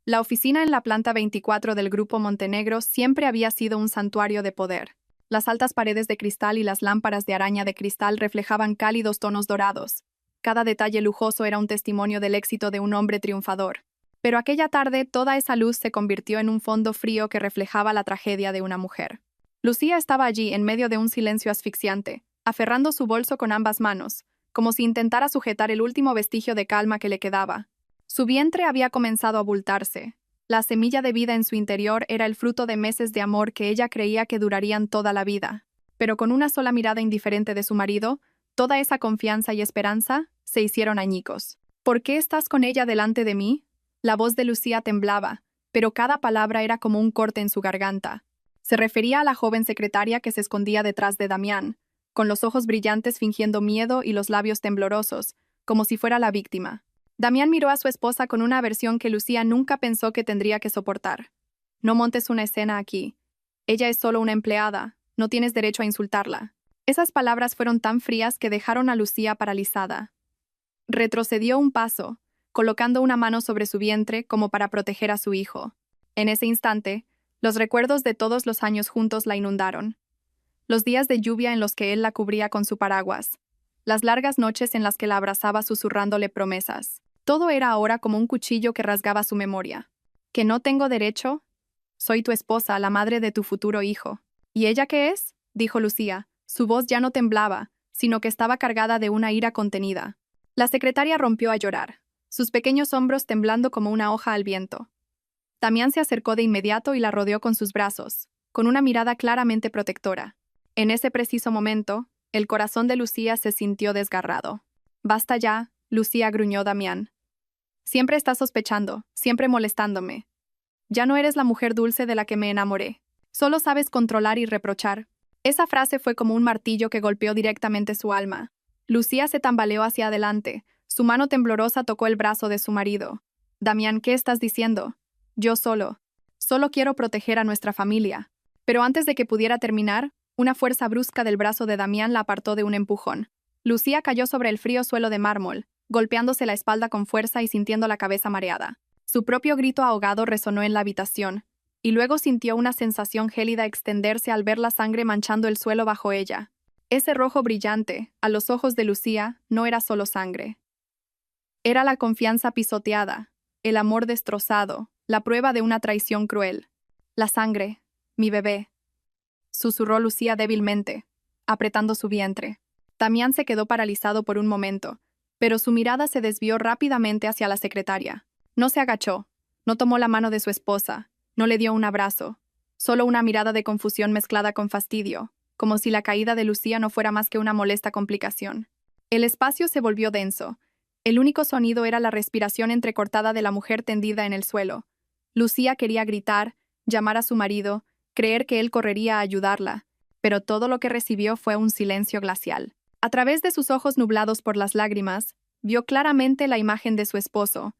La oficina en la planta 24 del Grupo Montenegro siempre había sido un santuario de poder. Las altas paredes de cristal y las lámparas de araña de cristal reflejaban cálidos tonos dorados. Cada detalle lujoso era un testimonio del éxito de un hombre triunfador. Pero aquella tarde toda esa luz se convirtió en un fondo frío que reflejaba la tragedia de una mujer. Lucía estaba allí en medio de un silencio asfixiante, aferrando su bolso con ambas manos, como si intentara sujetar el último vestigio de calma que le quedaba. Su vientre había comenzado a abultarse. La semilla de vida en su interior era el fruto de meses de amor que ella creía que durarían toda la vida. Pero con una sola mirada indiferente de su marido, toda esa confianza y esperanza se hicieron añicos. ¿Por qué estás con ella delante de mí? La voz de Lucía temblaba, pero cada palabra era como un corte en su garganta. Se refería a la joven secretaria que se escondía detrás de Damián, con los ojos brillantes fingiendo miedo y los labios temblorosos, como si fuera la víctima. Damián miró a su esposa con una aversión que Lucía nunca pensó que tendría que soportar. No montes una escena aquí. Ella es solo una empleada, no tienes derecho a insultarla. Esas palabras fueron tan frías que dejaron a Lucía paralizada. Retrocedió un paso, colocando una mano sobre su vientre como para proteger a su hijo. En ese instante, los recuerdos de todos los años juntos la inundaron. Los días de lluvia en los que él la cubría con su paraguas. Las largas noches en las que la abrazaba susurrándole promesas. Todo era ahora como un cuchillo que rasgaba su memoria. ¿Que no tengo derecho? Soy tu esposa, la madre de tu futuro hijo. ¿Y ella qué es? Dijo Lucía. Su voz ya no temblaba, sino que estaba cargada de una ira contenida. La secretaria rompió a llorar, sus pequeños hombros temblando como una hoja al viento. Damián se acercó de inmediato y la rodeó con sus brazos, con una mirada claramente protectora. En ese preciso momento, el corazón de Lucía se sintió desgarrado. «Basta ya», Lucía gruñó Damián. «Siempre estás sospechando, siempre molestándome. Ya no eres la mujer dulce de la que me enamoré. Solo sabes controlar y reprochar». Esa frase fue como un martillo que golpeó directamente su alma. Lucía se tambaleó hacia adelante. Su mano temblorosa tocó el brazo de su marido. «Damián, ¿qué estás diciendo?» «Yo solo quiero proteger a nuestra familia». Pero antes de que pudiera terminar, una fuerza brusca del brazo de Damián la apartó de un empujón. Lucía cayó sobre el frío suelo de mármol, golpeándose la espalda con fuerza y sintiendo la cabeza mareada. Su propio grito ahogado resonó en la habitación, y luego sintió una sensación gélida extenderse al ver la sangre manchando el suelo bajo ella. Ese rojo brillante, a los ojos de Lucía, no era solo sangre. Era la confianza pisoteada, el amor destrozado, la prueba de una traición cruel. «La sangre, mi bebé», susurró Lucía débilmente, apretando su vientre. Damián se quedó paralizado por un momento, pero su mirada se desvió rápidamente hacia la secretaria. No se agachó, no tomó la mano de su esposa, no le dio un abrazo, solo una mirada de confusión mezclada con fastidio, como si la caída de Lucía no fuera más que una molesta complicación. El espacio se volvió denso. El único sonido era la respiración entrecortada de la mujer tendida en el suelo. Lucía quería gritar, llamar a su marido, creer que él correría a ayudarla, pero todo lo que recibió fue un silencio glacial. A través de sus ojos nublados por las lágrimas, vio claramente la imagen de su esposo,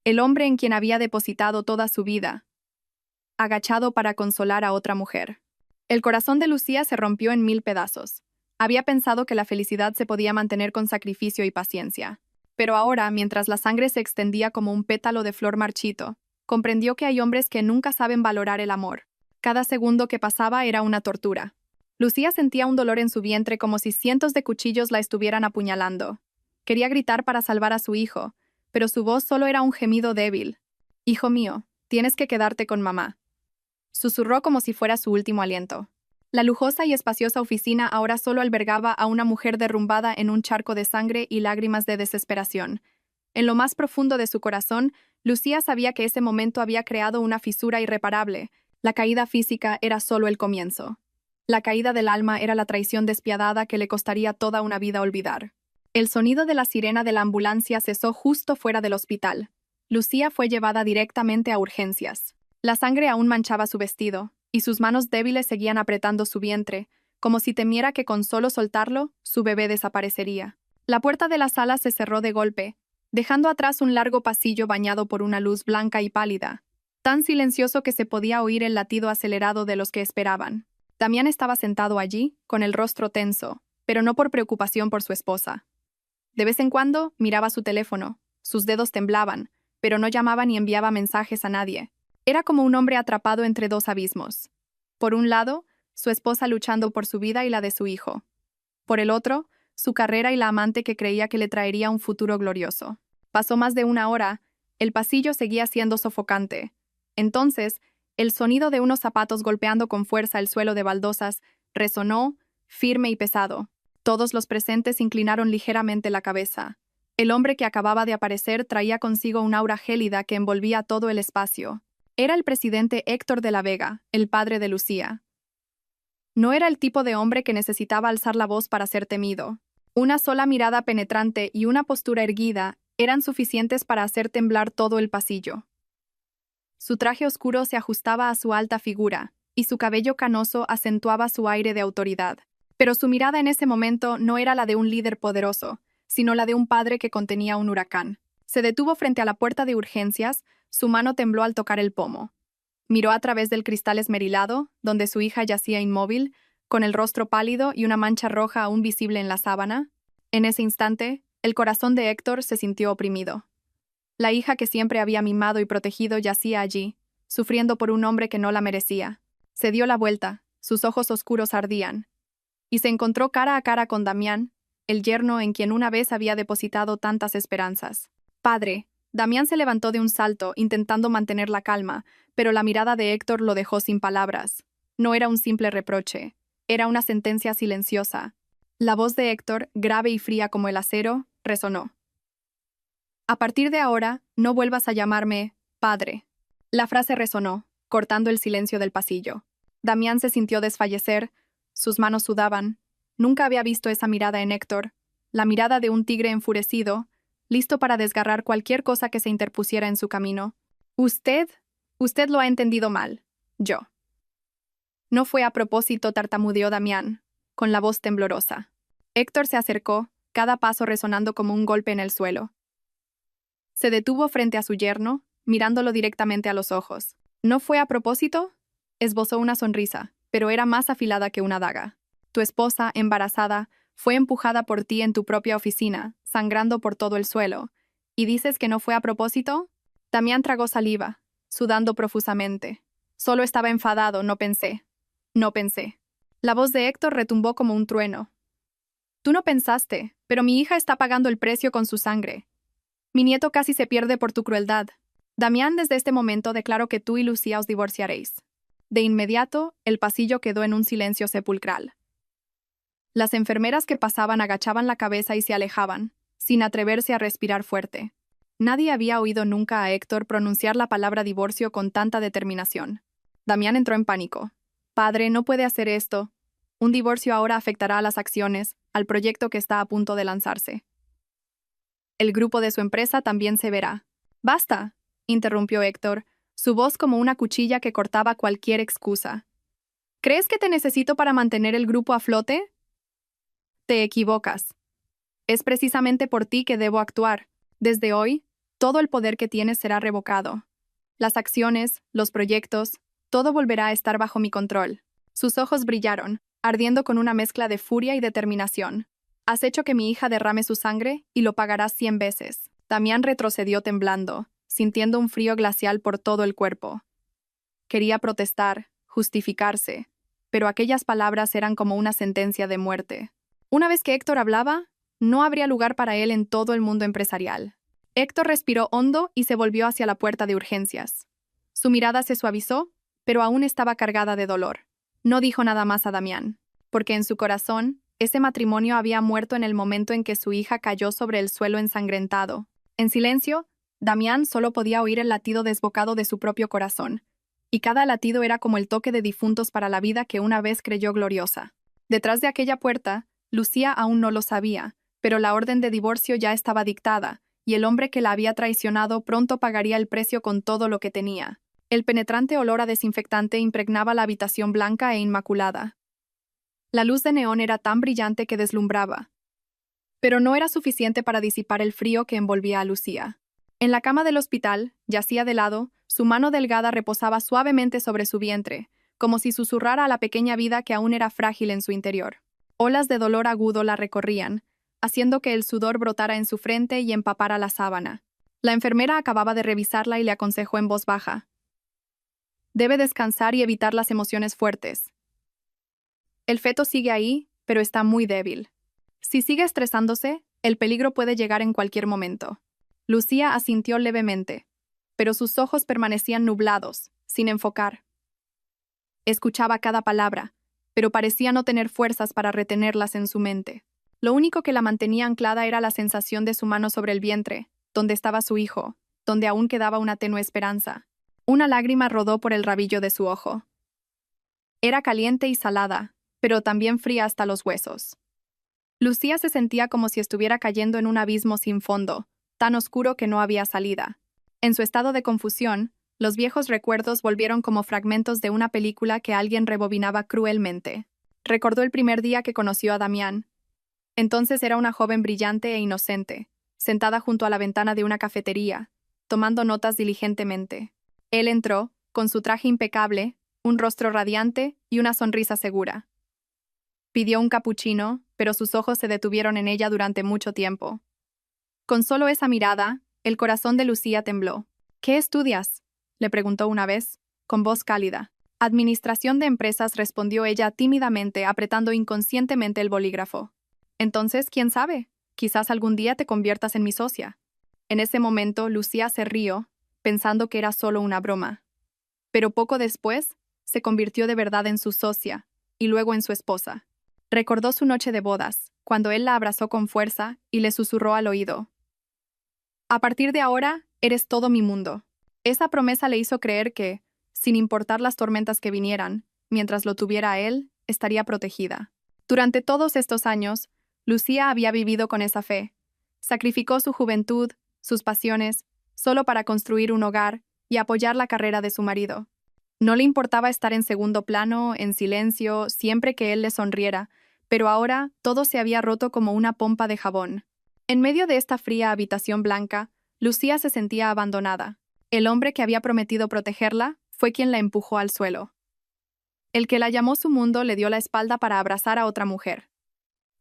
el hombre en quien había depositado toda su vida, agachado para consolar a otra mujer. El corazón de Lucía se rompió en 1000 pedazos. Había pensado que la felicidad se podía mantener con sacrificio y paciencia. Pero ahora, mientras la sangre se extendía como un pétalo de flor marchito, comprendió que hay hombres que nunca saben valorar el amor. Cada segundo que pasaba era una tortura. Lucía sentía un dolor en su vientre como si cientos de cuchillos la estuvieran apuñalando. Quería gritar para salvar a su hijo, pero su voz solo era un gemido débil. «Hijo mío, tienes que quedarte con mamá», susurró como si fuera su último aliento. La lujosa y espaciosa oficina ahora solo albergaba a una mujer derrumbada en un charco de sangre y lágrimas de desesperación. En lo más profundo de su corazón, Lucía sabía que ese momento había creado una fisura irreparable. La caída física era solo el comienzo. La caída del alma era la traición despiadada que le costaría toda una vida olvidar. El sonido de la sirena de la ambulancia cesó justo fuera del hospital. Lucía fue llevada directamente a urgencias. La sangre aún manchaba su vestido, y sus manos débiles seguían apretando su vientre, como si temiera que con solo soltarlo, su bebé desaparecería. La puerta de la sala se cerró de golpe, dejando atrás un largo pasillo bañado por una luz blanca y pálida, tan silencioso que se podía oír el latido acelerado de los que esperaban. Damián estaba sentado allí, con el rostro tenso, pero no por preocupación por su esposa. De vez en cuando miraba su teléfono, sus dedos temblaban, pero no llamaba ni enviaba mensajes a nadie. Era como un hombre atrapado entre dos abismos. Por un lado, su esposa luchando por su vida y la de su hijo. Por el otro, su carrera y la amante que creía que le traería un futuro glorioso. Pasó más de una hora, el pasillo seguía siendo sofocante. Entonces, el sonido de unos zapatos golpeando con fuerza el suelo de baldosas resonó, firme y pesado. Todos los presentes inclinaron ligeramente la cabeza. El hombre que acababa de aparecer traía consigo un aura gélida que envolvía todo el espacio. Era el presidente Héctor de la Vega, el padre de Lucía. No era el tipo de hombre que necesitaba alzar la voz para ser temido. Una sola mirada penetrante y una postura erguida eran suficientes para hacer temblar todo el pasillo. Su traje oscuro se ajustaba a su alta figura, y su cabello canoso acentuaba su aire de autoridad. Pero su mirada en ese momento no era la de un líder poderoso, sino la de un padre que contenía un huracán. Se detuvo frente a la puerta de urgencias, su mano tembló al tocar el pomo. Miró a través del cristal esmerilado, donde su hija yacía inmóvil, con el rostro pálido y una mancha roja aún visible en la sábana. En ese instante, el corazón de Héctor se sintió oprimido. La hija que siempre había mimado y protegido yacía allí, sufriendo por un hombre que no la merecía. Se dio la vuelta, sus ojos oscuros ardían, y se encontró cara a cara con Damián, el yerno en quien una vez había depositado tantas esperanzas. «Padre». Damián se levantó de un salto, intentando mantener la calma, pero la mirada de Héctor lo dejó sin palabras. No era un simple reproche, era una sentencia silenciosa. La voz de Héctor, grave y fría como el acero, resonó. «A partir de ahora, no vuelvas a llamarme padre». La frase resonó, cortando el silencio del pasillo. Damián se sintió desfallecer, sus manos sudaban. Nunca había visto esa mirada en Héctor, la mirada de un tigre enfurecido, listo para desgarrar cualquier cosa que se interpusiera en su camino. Usted lo ha entendido mal. Yo. No fue a propósito, tartamudeó Damián, con la voz temblorosa. Héctor se acercó, cada paso resonando como un golpe en el suelo. Se detuvo frente a su yerno, mirándolo directamente a los ojos. ¿No fue a propósito? Esbozó una sonrisa, pero era más afilada que una daga. Tu esposa, embarazada, fue empujada por ti en tu propia oficina, sangrando por todo el suelo. ¿Y dices que no fue a propósito? Damián tragó saliva, sudando profusamente. Solo estaba enfadado, no pensé. No pensé. La voz de Héctor retumbó como un trueno. Tú no pensaste, pero mi hija está pagando el precio con su sangre. Mi nieto casi se pierde por tu crueldad. Damián, desde este momento declaró que tú y Lucía os divorciaréis. De inmediato, el pasillo quedó en un silencio sepulcral. Las enfermeras que pasaban agachaban la cabeza y se alejaban, sin atreverse a respirar fuerte. Nadie había oído nunca a Héctor pronunciar la palabra divorcio con tanta determinación. Damián entró en pánico. Padre, no puede hacer esto. Un divorcio ahora afectará a las acciones, al proyecto que está a punto de lanzarse. El grupo de su empresa también se verá. ¡Basta!, interrumpió Héctor, su voz como una cuchilla que cortaba cualquier excusa. ¿Crees que te necesito para mantener el grupo a flote? Te equivocas. Es precisamente por ti que debo actuar. Desde hoy, todo el poder que tienes será revocado. Las acciones, los proyectos, todo volverá a estar bajo mi control. Sus ojos brillaron, ardiendo con una mezcla de furia y determinación. Has hecho que mi hija derrame su sangre y lo pagarás 100 veces. Damián retrocedió temblando, sintiendo un frío glacial por todo el cuerpo. Quería protestar, justificarse, pero aquellas palabras eran como una sentencia de muerte. Una vez que Héctor hablaba, no habría lugar para él en todo el mundo empresarial. Héctor respiró hondo y se volvió hacia la puerta de urgencias. Su mirada se suavizó, pero aún estaba cargada de dolor. No dijo nada más a Damián, porque en su corazón, ese matrimonio había muerto en el momento en que su hija cayó sobre el suelo ensangrentado. En silencio, Damián solo podía oír el latido desbocado de su propio corazón, y cada latido era como el toque de difuntos para la vida que una vez creyó gloriosa. Detrás de aquella puerta, Lucía aún no lo sabía, pero la orden de divorcio ya estaba dictada, y el hombre que la había traicionado pronto pagaría el precio con todo lo que tenía. El penetrante olor a desinfectante impregnaba la habitación blanca e inmaculada. La luz de neón era tan brillante que deslumbraba, pero no era suficiente para disipar el frío que envolvía a Lucía. En la cama del hospital, yacía de lado, su mano delgada reposaba suavemente sobre su vientre, como si susurrara a la pequeña vida que aún era frágil en su interior. Olas de dolor agudo la recorrían, haciendo que el sudor brotara en su frente y empapara la sábana. La enfermera acababa de revisarla y le aconsejó en voz baja: debe descansar y evitar las emociones fuertes. El feto sigue ahí, pero está muy débil. Si sigue estresándose, el peligro puede llegar en cualquier momento. Lucía asintió levemente, pero sus ojos permanecían nublados, sin enfocar. Escuchaba cada palabra, pero parecía no tener fuerzas para retenerlas en su mente. Lo único que la mantenía anclada era la sensación de su mano sobre el vientre, donde estaba su hijo, donde aún quedaba una tenue esperanza. Una lágrima rodó por el rabillo de su ojo. Era caliente y salada, pero también fría hasta los huesos. Lucía se sentía como si estuviera cayendo en un abismo sin fondo, tan oscuro que no había salida. En su estado de confusión, los viejos recuerdos volvieron como fragmentos de una película que alguien rebobinaba cruelmente. Recordó el primer día que conoció a Damián. Entonces era una joven brillante e inocente, sentada junto a la ventana de una cafetería, tomando notas diligentemente. Él entró, con su traje impecable, un rostro radiante y una sonrisa segura. Pidió un capuchino, pero sus ojos se detuvieron en ella durante mucho tiempo. Con solo esa mirada, el corazón de Lucía tembló. ¿Qué estudias?, le preguntó una vez, con voz cálida. Administración de empresas, respondió ella tímidamente, apretando inconscientemente el bolígrafo. Entonces, ¿quién sabe? Quizás algún día te conviertas en mi socia. En ese momento, Lucía se rió, pensando que era solo una broma. Pero poco después, se convirtió de verdad en su socia, y luego en su esposa. Recordó su noche de bodas, cuando él la abrazó con fuerza y le susurró al oído: a partir de ahora, eres todo mi mundo. Esa promesa le hizo creer que, sin importar las tormentas que vinieran, mientras lo tuviera a él, estaría protegida. Durante todos estos años, Lucía había vivido con esa fe. Sacrificó su juventud, sus pasiones, solo para construir un hogar y apoyar la carrera de su marido. No le importaba estar en segundo plano, en silencio, siempre que él le sonriera, pero ahora todo se había roto como una pompa de jabón. En medio de esta fría habitación blanca, Lucía se sentía abandonada. El hombre que había prometido protegerla fue quien la empujó al suelo. El que la llamó su mundo le dio la espalda para abrazar a otra mujer.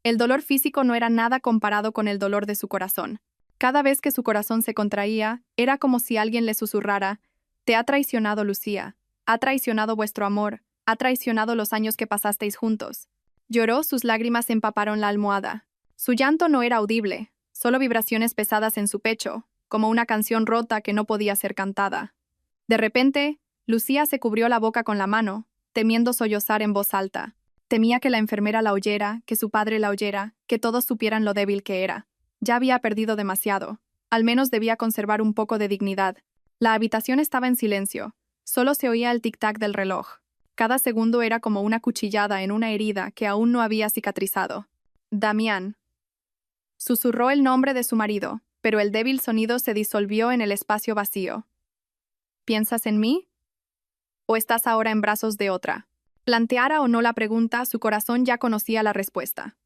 El dolor físico no era nada comparado con el dolor de su corazón. Cada vez que su corazón se contraía, era como si alguien le susurrara: te ha traicionado Lucía, ha traicionado vuestro amor, ha traicionado los años que pasasteis juntos. Lloró, sus lágrimas empaparon la almohada. Su llanto no era audible, solo vibraciones pesadas en su pecho, como una canción rota que no podía ser cantada. De repente, Lucía se cubrió la boca con la mano, temiendo sollozar en voz alta. Temía que la enfermera la oyera, que su padre la oyera, que todos supieran lo débil que era. Ya había perdido demasiado. Al menos debía conservar un poco de dignidad. La habitación estaba en silencio. Solo se oía el tic-tac del reloj. Cada segundo era como una cuchillada en una herida que aún no había cicatrizado. Damián. Susurró el nombre de su marido, pero el débil sonido se disolvió en el espacio vacío. ¿Piensas en mí? ¿O estás ahora en brazos de otra? Planteara o no la pregunta, su corazón ya conocía la respuesta.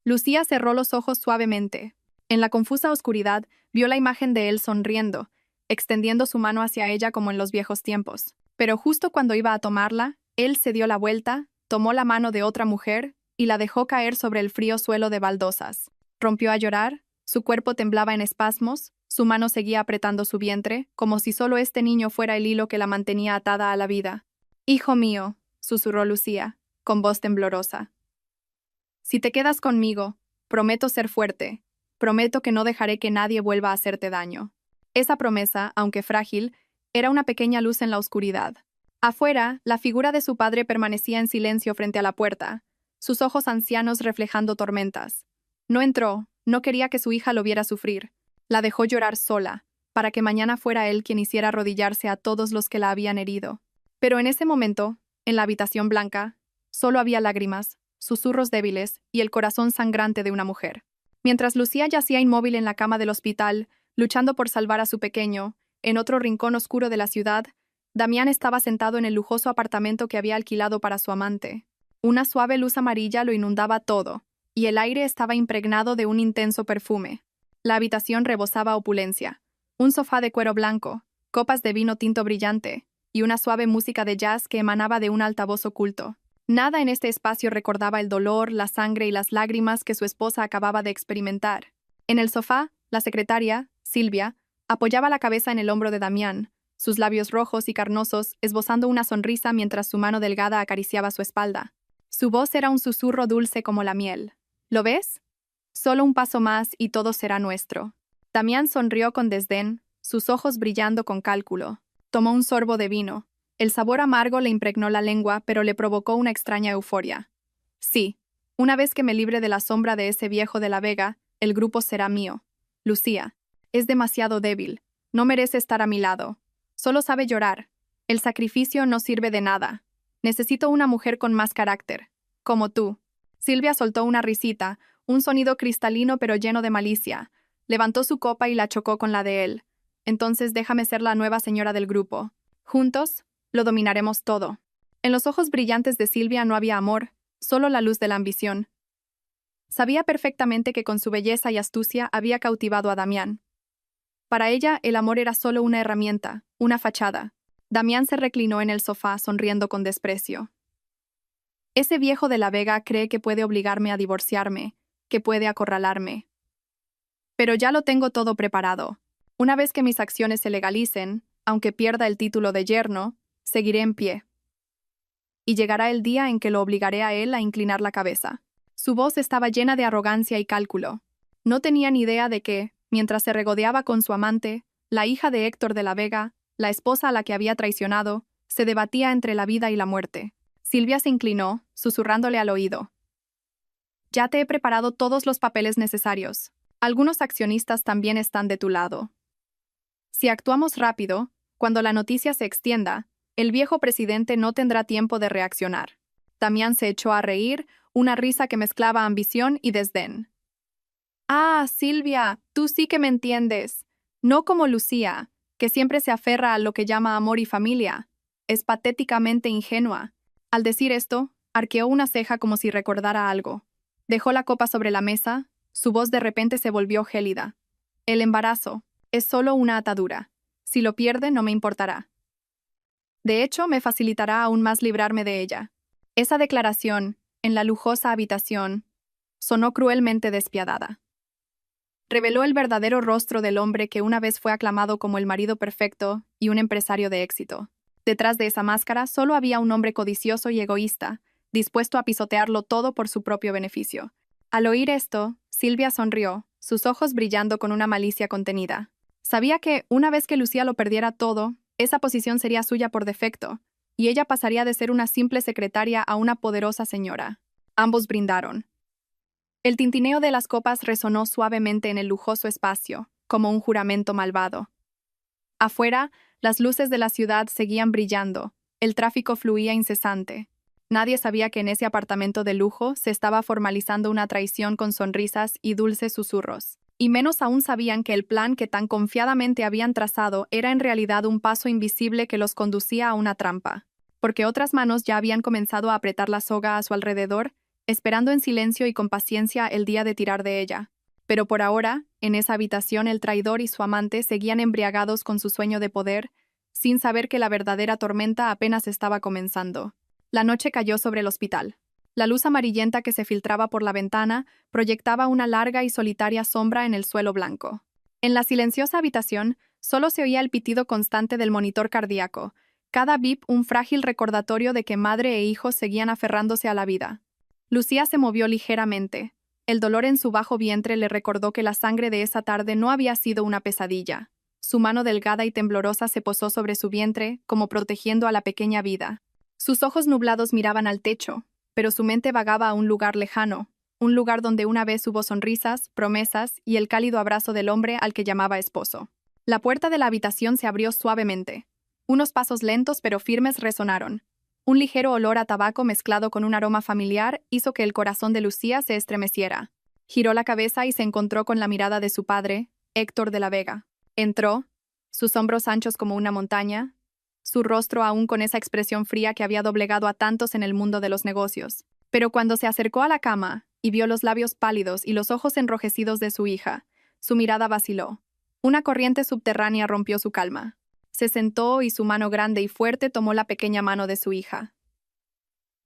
Lucía cerró los ojos suavemente. En la confusa oscuridad, vio la imagen de él sonriendo, extendiendo su mano hacia ella como en los viejos tiempos. Pero justo cuando iba a tomarla, él se dio la vuelta, tomó la mano de otra mujer y la dejó caer sobre el frío suelo de baldosas. Rompió a llorar, su cuerpo temblaba en espasmos, su mano seguía apretando su vientre, como si solo este niño fuera el hilo que la mantenía atada a la vida. «Hijo mío», susurró Lucía, con voz temblorosa. «Si te quedas conmigo, prometo ser fuerte, prometo que no dejaré que nadie vuelva a hacerte daño». Esa promesa, aunque frágil, era una pequeña luz en la oscuridad. Afuera, la figura de su padre permanecía en silencio frente a la puerta, sus ojos ancianos reflejando tormentas. No entró, no quería que su hija lo viera sufrir. La dejó llorar sola, para que mañana fuera él quien hiciera arrodillarse a todos los que la habían herido. Pero en ese momento, en la habitación blanca, solo había lágrimas, susurros débiles y el corazón sangrante de una mujer. Mientras Lucía yacía inmóvil en la cama del hospital, luchando por salvar a su pequeño, en otro rincón oscuro de la ciudad, Damián estaba sentado en el lujoso apartamento que había alquilado para su amante. Una suave luz amarilla lo inundaba todo, y el aire estaba impregnado de un intenso perfume. La habitación rebosaba opulencia. Un sofá de cuero blanco, copas de vino tinto brillante, y una suave música de jazz que emanaba de un altavoz oculto. Nada en este espacio recordaba el dolor, la sangre y las lágrimas que su esposa acababa de experimentar. En el sofá, la secretaria, Silvia, Apoyaba la cabeza en el hombro de Damián, sus labios rojos y carnosos esbozando una sonrisa mientras su mano delgada acariciaba su espalda. Su voz era un susurro dulce como la miel. ¿Lo ves? Solo un paso más y todo será nuestro. Damián sonrió con desdén, sus ojos brillando con cálculo. Tomó un sorbo de vino. El sabor amargo le impregnó la lengua, pero le provocó una extraña euforia. Sí, una vez que me libre de la sombra de ese viejo de la Vega, el grupo será mío. Lucía, es demasiado débil. No merece estar a mi lado. Solo sabe llorar. El sacrificio no sirve de nada. Necesito una mujer con más carácter. Como tú. Silvia soltó una risita, un sonido cristalino pero lleno de malicia. Levantó su copa y la chocó con la de él. Entonces déjame ser la nueva señora del grupo. Juntos, lo dominaremos todo. En los ojos brillantes de Silvia no había amor, solo la luz de la ambición. Sabía perfectamente que con su belleza y astucia había cautivado a Damián. Para ella, el amor era solo una herramienta, una fachada. Damián se reclinó en el sofá, sonriendo con desprecio. Ese viejo de la Vega cree que puede obligarme a divorciarme, que puede acorralarme. Pero ya lo tengo todo preparado. Una vez que mis acciones se legalicen, aunque pierda el título de yerno, seguiré en pie. Y llegará el día en que lo obligaré a él a inclinar la cabeza. Su voz estaba llena de arrogancia y cálculo. No tenía ni idea de que, mientras se regodeaba con su amante, la hija de Héctor de la Vega, la esposa a la que había traicionado, se debatía entre la vida y la muerte. Silvia se inclinó, susurrándole al oído. Ya te he preparado todos los papeles necesarios. Algunos accionistas también están de tu lado. Si actuamos rápido, cuando la noticia se extienda, el viejo presidente no tendrá tiempo de reaccionar. Damián se echó a reír, una risa que mezclaba ambición y desdén. Ah, Silvia, tú sí que me entiendes. No como Lucía, que siempre se aferra a lo que llama amor y familia. Es patéticamente ingenua. Al decir esto, arqueó una ceja como si recordara algo. Dejó la copa sobre la mesa, su voz de repente se volvió gélida. El embarazo es solo una atadura. Si lo pierde, no me importará. De hecho, me facilitará aún más librarme de ella. Esa declaración, en la lujosa habitación, sonó cruelmente despiadada. Reveló el verdadero rostro del hombre que una vez fue aclamado como el marido perfecto y un empresario de éxito. Detrás de esa máscara solo había un hombre codicioso y egoísta, dispuesto a pisotearlo todo por su propio beneficio. Al oír esto, Silvia sonrió, sus ojos brillando con una malicia contenida. Sabía que, una vez que Lucía lo perdiera todo, esa posición sería suya por defecto, y ella pasaría de ser una simple secretaria a una poderosa señora. Ambos brindaron. El tintineo de las copas resonó suavemente en el lujoso espacio, como un juramento malvado. Afuera, las luces de la ciudad seguían brillando, el tráfico fluía incesante. Nadie sabía que en ese apartamento de lujo se estaba formalizando una traición con sonrisas y dulces susurros. Y menos aún sabían que el plan que tan confiadamente habían trazado era en realidad un paso invisible que los conducía a una trampa, porque otras manos ya habían comenzado a apretar la soga a su alrededor, esperando en silencio y con paciencia el día de tirar de ella. Pero por ahora, en esa habitación el traidor y su amante seguían embriagados con su sueño de poder, sin saber que la verdadera tormenta apenas estaba comenzando. La noche cayó sobre el hospital. La luz amarillenta que se filtraba por la ventana proyectaba una larga y solitaria sombra en el suelo blanco. En la silenciosa habitación solo se oía el pitido constante del monitor cardíaco, cada bip un frágil recordatorio de que madre e hijo seguían aferrándose a la vida. Lucía se movió ligeramente. El dolor en su bajo vientre le recordó que la sangre de esa tarde no había sido una pesadilla. Su mano delgada y temblorosa se posó sobre su vientre, como protegiendo a la pequeña vida. Sus ojos nublados miraban al techo, pero su mente vagaba a un lugar lejano, un lugar donde una vez hubo sonrisas, promesas y el cálido abrazo del hombre al que llamaba esposo. La puerta de la habitación se abrió suavemente. Unos pasos lentos pero firmes resonaron. Un ligero olor a tabaco mezclado con un aroma familiar hizo que el corazón de Lucía se estremeciera. Giró la cabeza y se encontró con la mirada de su padre, Héctor de la Vega. Entró, sus hombros anchos como una montaña, su rostro aún con esa expresión fría que había doblegado a tantos en el mundo de los negocios. Pero cuando se acercó a la cama y vio los labios pálidos y los ojos enrojecidos de su hija, su mirada vaciló. Una corriente subterránea rompió su calma. Se sentó y su mano grande y fuerte tomó la pequeña mano de su hija.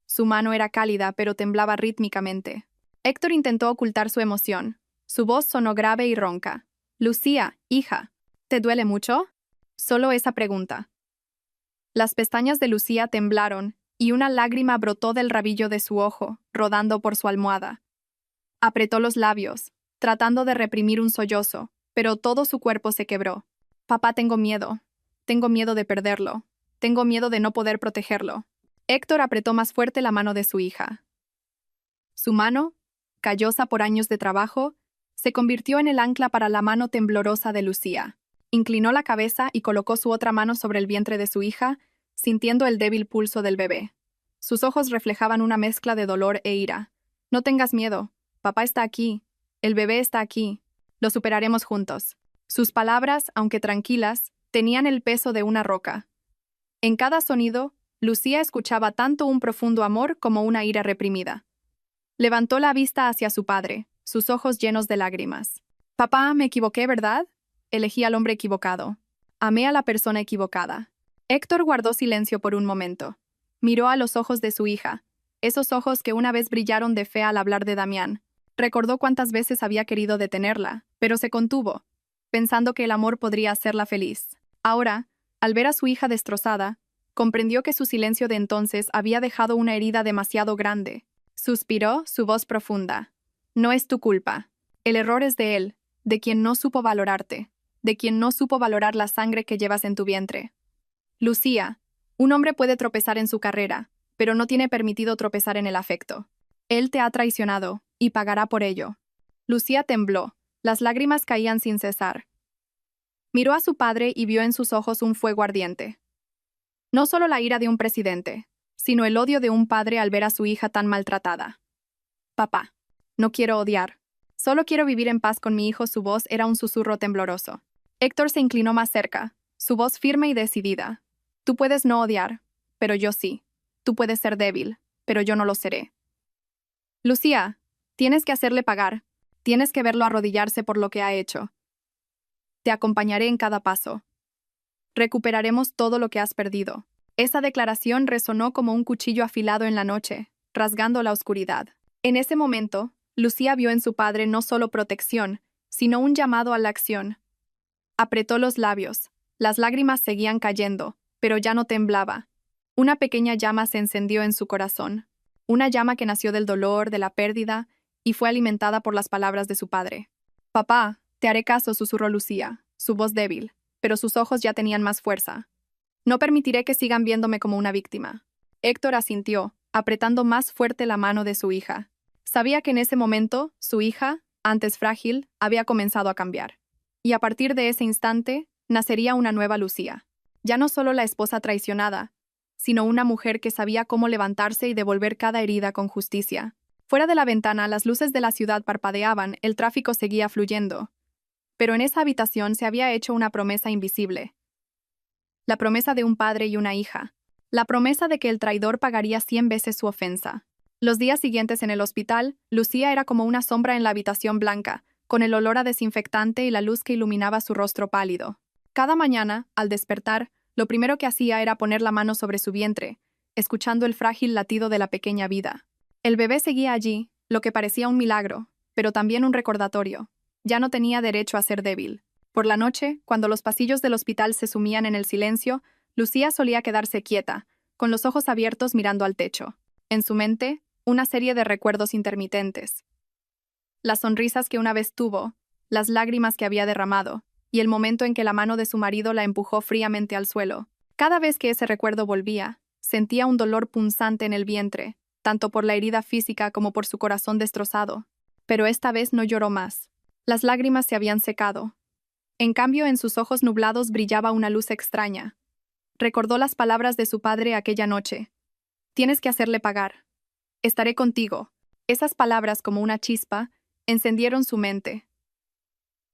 Su mano era cálida, pero temblaba rítmicamente. Héctor intentó ocultar su emoción. Su voz sonó grave y ronca. «Lucía, hija, ¿Te duele mucho? Solo esa pregunta. Las pestañas de Lucía temblaron y una lágrima brotó del rabillo de su ojo, rodando por su almohada. Apretó los labios, tratando de reprimir un sollozo, pero todo su cuerpo se quebró. Papá, tengo miedo. Tengo miedo de perderlo. Tengo miedo de no poder protegerlo. Héctor apretó más fuerte la mano de su hija. Su mano, callosa por años de trabajo, se convirtió en el ancla para la mano temblorosa de Lucía. Inclinó la cabeza y colocó su otra mano sobre el vientre de su hija, sintiendo el débil pulso del bebé. Sus ojos reflejaban una mezcla de dolor e ira. No tengas miedo. Papá está aquí. El bebé está aquí. Lo superaremos juntos. Sus palabras, aunque tranquilas, tenían el peso de una roca. En cada sonido, Lucía escuchaba tanto un profundo amor como una ira reprimida. Levantó la vista hacia su padre, sus ojos llenos de lágrimas. Papá, me equivoqué, ¿verdad? Elegí al hombre equivocado. Amé a la persona equivocada. Héctor guardó silencio por un momento. Miró a los ojos de su hija, esos ojos que una vez brillaron de fe al hablar de Damián. Recordó cuántas veces había querido detenerla, pero se contuvo, pensando que el amor podría hacerla feliz. Ahora, al ver a su hija destrozada, comprendió que su silencio de entonces había dejado una herida demasiado grande. Suspiró, su voz profunda. No es tu culpa. El error es de él, de quien no supo valorarte, de quien no supo valorar la sangre que llevas en tu vientre. Lucía, un hombre puede tropezar en su carrera, pero no tiene permitido tropezar en el afecto. Él te ha traicionado, y pagará por ello. Lucía tembló, las lágrimas caían sin cesar. Miró a su padre y vio en sus ojos un fuego ardiente. No solo la ira de un presidente, sino el odio de un padre al ver a su hija tan maltratada. Papá, no quiero odiar. Solo quiero vivir en paz con mi hijo. Su voz era un susurro tembloroso. Héctor se inclinó más cerca, su voz firme y decidida. Tú puedes no odiar, pero yo sí. Tú puedes ser débil, pero yo no lo seré. Lucía, tienes que hacerle pagar. Tienes que verlo arrodillarse por lo que ha hecho. Te acompañaré en cada paso. Recuperaremos todo lo que has perdido. Esa declaración resonó como un cuchillo afilado en la noche, rasgando la oscuridad. En ese momento, Lucía vio en su padre no solo protección, sino un llamado a la acción. Apretó los labios. Las lágrimas seguían cayendo, pero ya no temblaba. Una pequeña llama se encendió en su corazón. Una llama que nació del dolor, de la pérdida, y fue alimentada por las palabras de su padre. Papá, te haré caso, susurró Lucía, su voz débil, pero sus ojos ya tenían más fuerza. No permitiré que sigan viéndome como una víctima. Héctor asintió, apretando más fuerte la mano de su hija. Sabía que en ese momento, su hija, antes frágil, había comenzado a cambiar. Y a partir de ese instante, nacería una nueva Lucía. Ya no solo la esposa traicionada, sino una mujer que sabía cómo levantarse y devolver cada herida con justicia. Fuera de la ventana, las luces de la ciudad parpadeaban, el tráfico seguía fluyendo. Pero en esa habitación se había hecho una promesa invisible. La promesa de un padre y una hija. La promesa de que el traidor pagaría 100 veces su ofensa. Los días siguientes en el hospital, Lucía era como una sombra en la habitación blanca, con el olor a desinfectante y la luz que iluminaba su rostro pálido. Cada mañana, al despertar, lo primero que hacía era poner la mano sobre su vientre, escuchando el frágil latido de la pequeña vida. El bebé seguía allí, lo que parecía un milagro, pero también un recordatorio. Ya no tenía derecho a ser débil. Por la noche, cuando los pasillos del hospital se sumían en el silencio, Lucía solía quedarse quieta, con los ojos abiertos mirando al techo. En su mente, una serie de recuerdos intermitentes. Las sonrisas que una vez tuvo, las lágrimas que había derramado, y el momento en que la mano de su marido la empujó fríamente al suelo. Cada vez que ese recuerdo volvía, sentía un dolor punzante en el vientre, tanto por la herida física como por su corazón destrozado. Pero esta vez no lloró más. Las lágrimas se habían secado. En cambio, en sus ojos nublados brillaba una luz extraña. Recordó las palabras de su padre aquella noche. Tienes que hacerle pagar. Estaré contigo. Esas palabras, como una chispa, encendieron su mente.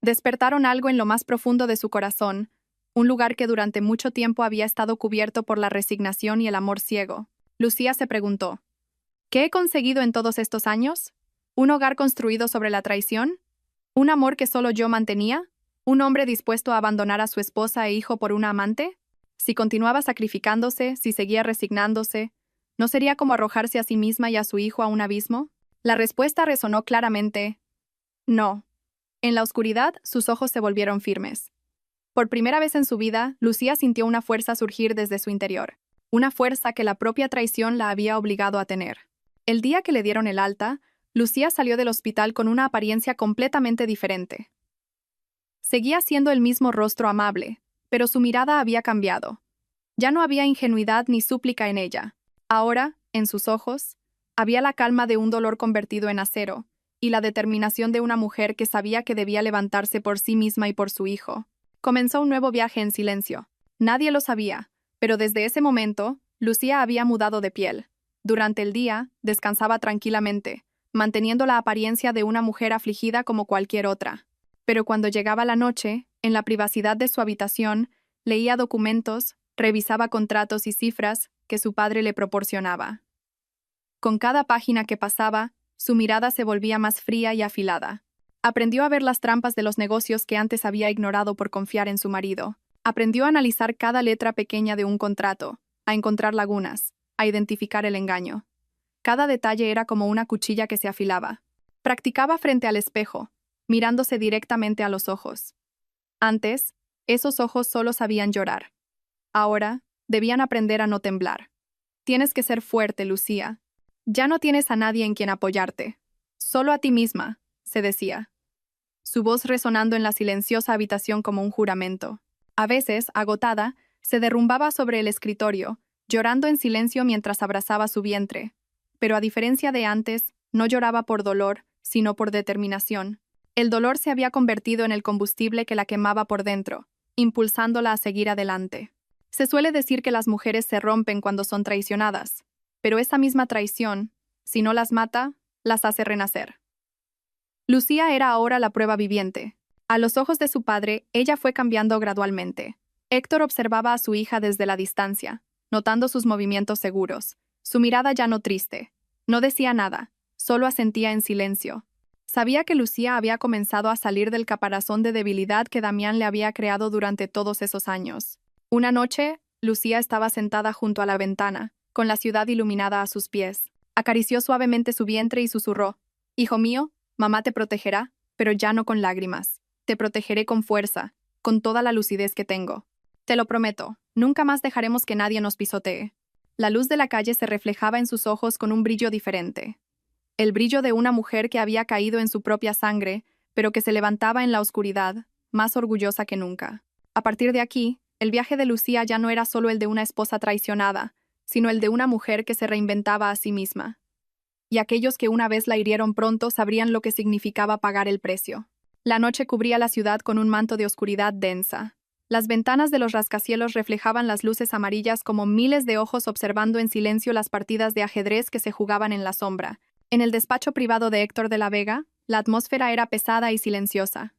Despertaron algo en lo más profundo de su corazón, un lugar que durante mucho tiempo había estado cubierto por la resignación y el amor ciego. Lucía se preguntó, ¿qué he conseguido en todos estos años? ¿Un hogar construido sobre la traición? ¿Un amor que solo yo mantenía? ¿Un hombre dispuesto a abandonar a su esposa e hijo por una amante? Si continuaba sacrificándose, si seguía resignándose, ¿no sería como arrojarse a sí misma y a su hijo a un abismo? La respuesta resonó claramente, no. En la oscuridad, sus ojos se volvieron firmes. Por primera vez en su vida, Lucía sintió una fuerza surgir desde su interior, una fuerza que la propia traición la había obligado a tener. El día que le dieron el alta, Lucía salió del hospital con una apariencia completamente diferente. Seguía siendo el mismo rostro amable, pero su mirada había cambiado. Ya no había ingenuidad ni súplica en ella. Ahora, en sus ojos, había la calma de un dolor convertido en acero, y la determinación de una mujer que sabía que debía levantarse por sí misma y por su hijo. Comenzó un nuevo viaje en silencio. Nadie lo sabía, pero desde ese momento, Lucía había mudado de piel. Durante el día, descansaba tranquilamente, manteniendo la apariencia de una mujer afligida como cualquier otra. Pero cuando llegaba la noche, en la privacidad de su habitación, leía documentos, revisaba contratos y cifras que su padre le proporcionaba. Con cada página que pasaba, su mirada se volvía más fría y afilada. Aprendió a ver las trampas de los negocios que antes había ignorado por confiar en su marido. Aprendió a analizar cada letra pequeña de un contrato, a encontrar lagunas, a identificar el engaño. Cada detalle era como una cuchilla que se afilaba. Practicaba frente al espejo, mirándose directamente a los ojos. Antes, esos ojos solo sabían llorar. Ahora, debían aprender a no temblar. Tienes que ser fuerte, Lucía. Ya no tienes a nadie en quien apoyarte. Solo a ti misma, se decía. Su voz resonando en la silenciosa habitación como un juramento. A veces, agotada, se derrumbaba sobre el escritorio, llorando en silencio mientras abrazaba su vientre. Pero a diferencia de antes, no lloraba por dolor, sino por determinación. El dolor se había convertido en el combustible que la quemaba por dentro, impulsándola a seguir adelante. Se suele decir que las mujeres se rompen cuando son traicionadas, pero esa misma traición, si no las mata, las hace renacer. Lucía era ahora la prueba viviente. A los ojos de su padre, ella fue cambiando gradualmente. Héctor observaba a su hija desde la distancia, notando sus movimientos seguros, su mirada ya no triste. No decía nada, solo asentía en silencio. Sabía que Lucía había comenzado a salir del caparazón de debilidad que Damián le había creado durante todos esos años. Una noche, Lucía estaba sentada junto a la ventana, con la ciudad iluminada a sus pies. Acarició suavemente su vientre y susurró: «Hijo mío, mamá te protegerá, pero ya no con lágrimas. Te protegeré con fuerza, con toda la lucidez que tengo. Te lo prometo, nunca más dejaremos que nadie nos pisotee». La luz de la calle se reflejaba en sus ojos con un brillo diferente. El brillo de una mujer que había caído en su propia sangre, pero que se levantaba en la oscuridad, más orgullosa que nunca. A partir de aquí, el viaje de Lucía ya no era solo el de una esposa traicionada, sino el de una mujer que se reinventaba a sí misma. Y aquellos que una vez la hirieron pronto sabrían lo que significaba pagar el precio. La noche cubría la ciudad con un manto de oscuridad densa. Las ventanas de los rascacielos reflejaban las luces amarillas como miles de ojos observando en silencio las partidas de ajedrez que se jugaban en la sombra. En el despacho privado de Héctor de la Vega, la atmósfera era pesada y silenciosa.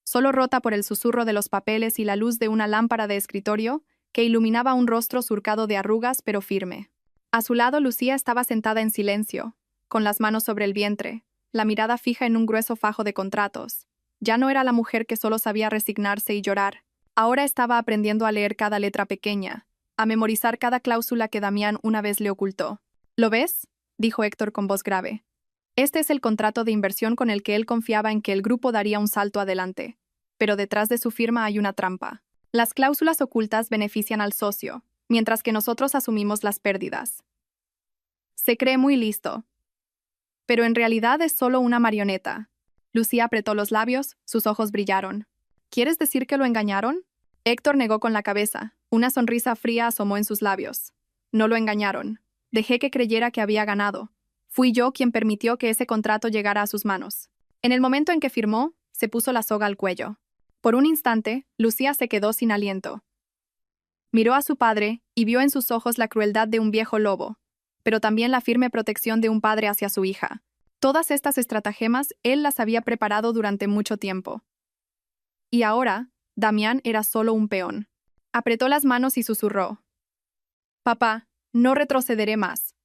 Solo rota por el susurro de los papeles y la luz de una lámpara de escritorio que iluminaba un rostro surcado de arrugas pero firme. A su lado Lucía estaba sentada en silencio, con las manos sobre el vientre, la mirada fija en un grueso fajo de contratos. Ya no era la mujer que solo sabía resignarse y llorar. Ahora estaba aprendiendo a leer cada letra pequeña, a memorizar cada cláusula que Damián una vez le ocultó. «¿Lo ves?», dijo Héctor con voz grave. Este es el contrato de inversión con el que él confiaba en que el grupo daría un salto adelante. Pero detrás de su firma hay una trampa. Las cláusulas ocultas benefician al socio, mientras que nosotros asumimos las pérdidas. Se cree muy listo. Pero en realidad es solo una marioneta. Lucía apretó los labios, sus ojos brillaron. ¿Quieres decir que lo engañaron? Héctor negó con la cabeza. Una sonrisa fría asomó en sus labios. No lo engañaron. Dejé que creyera que había ganado. Fui yo quien permitió que ese contrato llegara a sus manos. En el momento en que firmó, se puso la soga al cuello. Por un instante, Lucía se quedó sin aliento. Miró a su padre y vio en sus ojos la crueldad de un viejo lobo, pero también la firme protección de un padre hacia su hija. Todas estas estratagemas él las había preparado durante mucho tiempo. Y ahora, Damián era solo un peón. Apretó las manos y susurró: «Papá, no retrocederé más.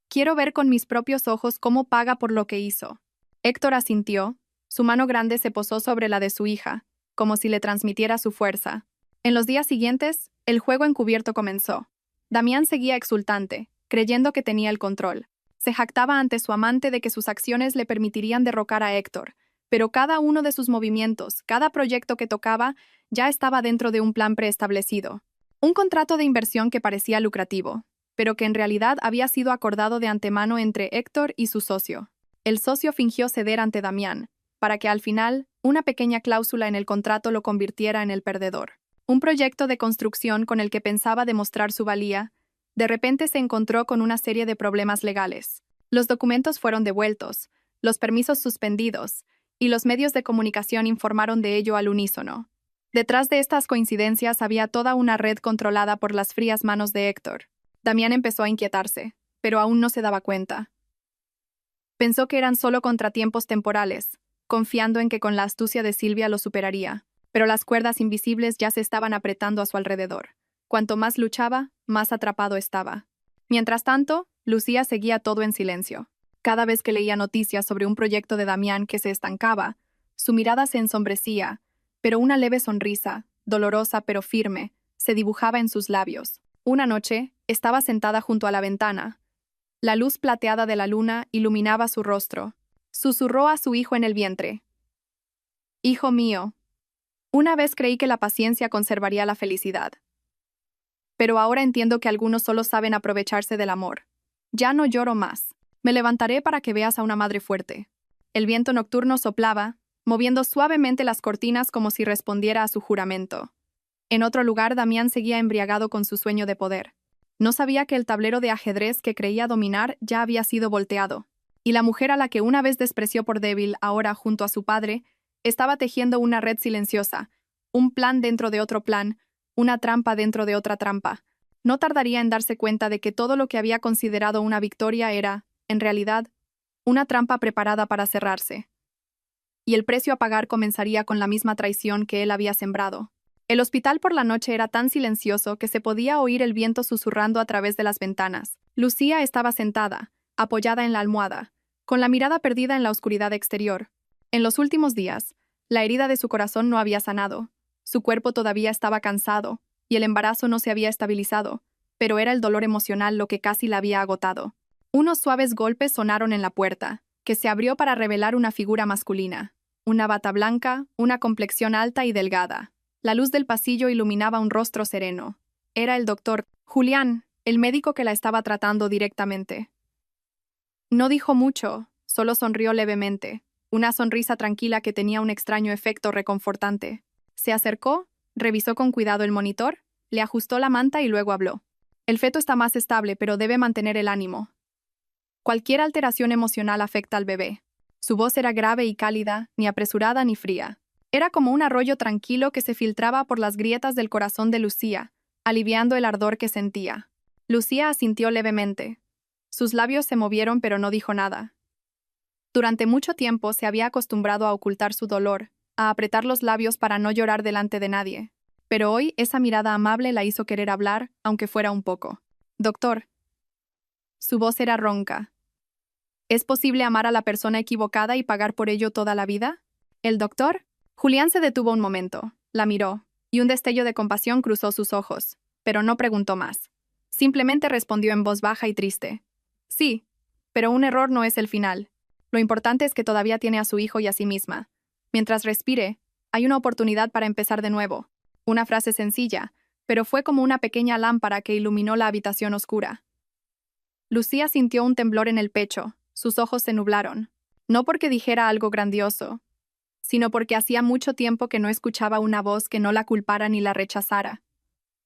Quiero ver con mis propios ojos cómo paga por lo que hizo». Héctor asintió, su mano grande se posó sobre la de su hija, como si le transmitiera su fuerza. En los días siguientes, el juego encubierto comenzó. Damián seguía exultante, creyendo que tenía el control. Se jactaba ante su amante de que sus acciones le permitirían derrocar a Héctor, pero cada uno de sus movimientos, cada proyecto que tocaba, ya estaba dentro de un plan preestablecido. Un contrato de inversión que parecía lucrativo, pero que en realidad había sido acordado de antemano entre Héctor y su socio. El socio fingió ceder ante Damián, para que al final, una pequeña cláusula en el contrato lo convirtiera en el perdedor. Un proyecto de construcción con el que pensaba demostrar su valía, de repente se encontró con una serie de problemas legales. Los documentos fueron devueltos, los permisos suspendidos, y los medios de comunicación informaron de ello al unísono. Detrás de estas coincidencias había toda una red controlada por las frías manos de Héctor. Damián empezó a inquietarse, pero aún no se daba cuenta. Pensó que eran solo contratiempos temporales, confiando en que con la astucia de Silvia lo superaría, pero las cuerdas invisibles ya se estaban apretando a su alrededor. Cuanto más luchaba, más atrapado estaba. Mientras tanto, Lucía seguía todo en silencio. Cada vez que leía noticias sobre un proyecto de Damián que se estancaba, su mirada se ensombrecía, pero una leve sonrisa, dolorosa pero firme, se dibujaba en sus labios. Una noche, estaba sentada junto a la ventana. La luz plateada de la luna iluminaba su rostro. Susurró a su hijo en el vientre. «Hijo mío, una vez creí que la paciencia conservaría la felicidad. Pero ahora entiendo que algunos solo saben aprovecharse del amor. Ya no lloro más. Me levantaré para que veas a una madre fuerte». El viento nocturno soplaba, moviendo suavemente las cortinas como si respondiera a su juramento. En otro lugar, Damián seguía embriagado con su sueño de poder. No sabía que el tablero de ajedrez que creía dominar ya había sido volteado, y la mujer a la que una vez despreció por débil, ahora, junto a su padre, estaba tejiendo una red silenciosa, un plan dentro de otro plan, una trampa dentro de otra trampa. No tardaría en darse cuenta de que todo lo que había considerado una victoria era, en realidad, una trampa preparada para cerrarse. Y el precio a pagar comenzaría con la misma traición que él había sembrado. El hospital por la noche era tan silencioso que se podía oír el viento susurrando a través de las ventanas. Lucía estaba sentada, apoyada en la almohada, con la mirada perdida en la oscuridad exterior. En los últimos días, la herida de su corazón no había sanado. Su cuerpo todavía estaba cansado, y el embarazo no se había estabilizado, pero era el dolor emocional lo que casi la había agotado. Unos suaves golpes sonaron en la puerta, que se abrió para revelar una figura masculina. Una bata blanca, una complexión alta y delgada. La luz del pasillo iluminaba un rostro sereno. Era el doctor Julián, el médico que la estaba tratando directamente. No dijo mucho, solo sonrió levemente, una sonrisa tranquila que tenía un extraño efecto reconfortante. Se acercó, revisó con cuidado el monitor, le ajustó la manta y luego habló. «El feto está más estable, pero debe mantener el ánimo. Cualquier alteración emocional afecta al bebé». Su voz era grave y cálida, ni apresurada ni fría. Era como un arroyo tranquilo que se filtraba por las grietas del corazón de Lucía, aliviando el ardor que sentía. Lucía asintió levemente. Sus labios se movieron pero no dijo nada. Durante mucho tiempo se había acostumbrado a ocultar su dolor, a apretar los labios para no llorar delante de nadie. Pero hoy esa mirada amable la hizo querer hablar, aunque fuera un poco. «Doctor». Su voz era ronca. «¿Es posible amar a la persona equivocada y pagar por ello toda la vida?» ¿El doctor? Julián se detuvo un momento, la miró, y un destello de compasión cruzó sus ojos, pero no preguntó más. Simplemente respondió en voz baja y triste. «Sí, pero un error no es el final. Lo importante es que todavía tiene a su hijo y a sí misma. Mientras respire, hay una oportunidad para empezar de nuevo». Una frase sencilla, pero fue como una pequeña lámpara que iluminó la habitación oscura. Lucía sintió un temblor en el pecho, sus ojos se nublaron. No porque dijera algo grandioso, sino porque hacía mucho tiempo que no escuchaba una voz que no la culpara ni la rechazara.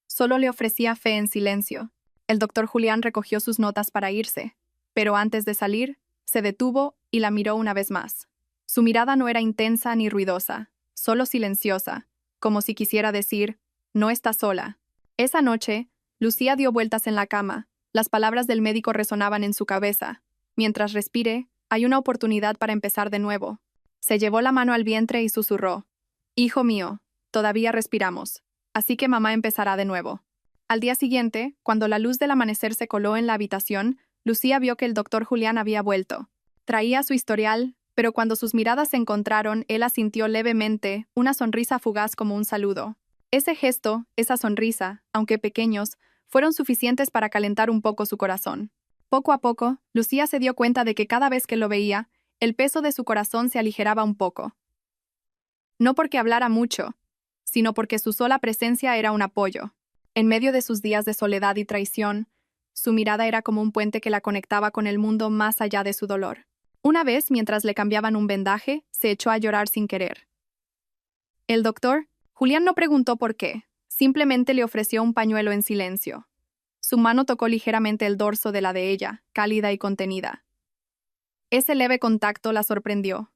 Solo le ofrecía fe en silencio. El doctor Julián recogió sus notas para irse, pero antes de salir, se detuvo y la miró una vez más. Su mirada no era intensa ni ruidosa, solo silenciosa, como si quisiera decir, «No está sola». Esa noche, Lucía dio vueltas en la cama, las palabras del médico resonaban en su cabeza. «Mientras respire, hay una oportunidad para empezar de nuevo». Se llevó la mano al vientre y susurró. «Hijo mío, todavía respiramos, así que mamá empezará de nuevo». Al día siguiente, cuando la luz del amanecer se coló en la habitación, Lucía vio que el doctor Julián había vuelto. Traía su historial, pero cuando sus miradas se encontraron, él asintió levemente, una sonrisa fugaz como un saludo. Ese gesto, esa sonrisa, aunque pequeños, fueron suficientes para calentar un poco su corazón. Poco a poco, Lucía se dio cuenta de que cada vez que lo veía, El peso de su corazón se aligeraba un poco. No porque hablara mucho, sino porque su sola presencia era un apoyo. En medio de sus días de soledad y traición, su mirada era como un puente que la conectaba con el mundo más allá de su dolor. Una vez, mientras le cambiaban un vendaje, se echó a llorar sin querer. El doctor, Julián no preguntó por qué, simplemente le ofreció un pañuelo en silencio. Su mano tocó ligeramente el dorso de la de ella, cálida y contenida. Ese leve contacto la sorprendió.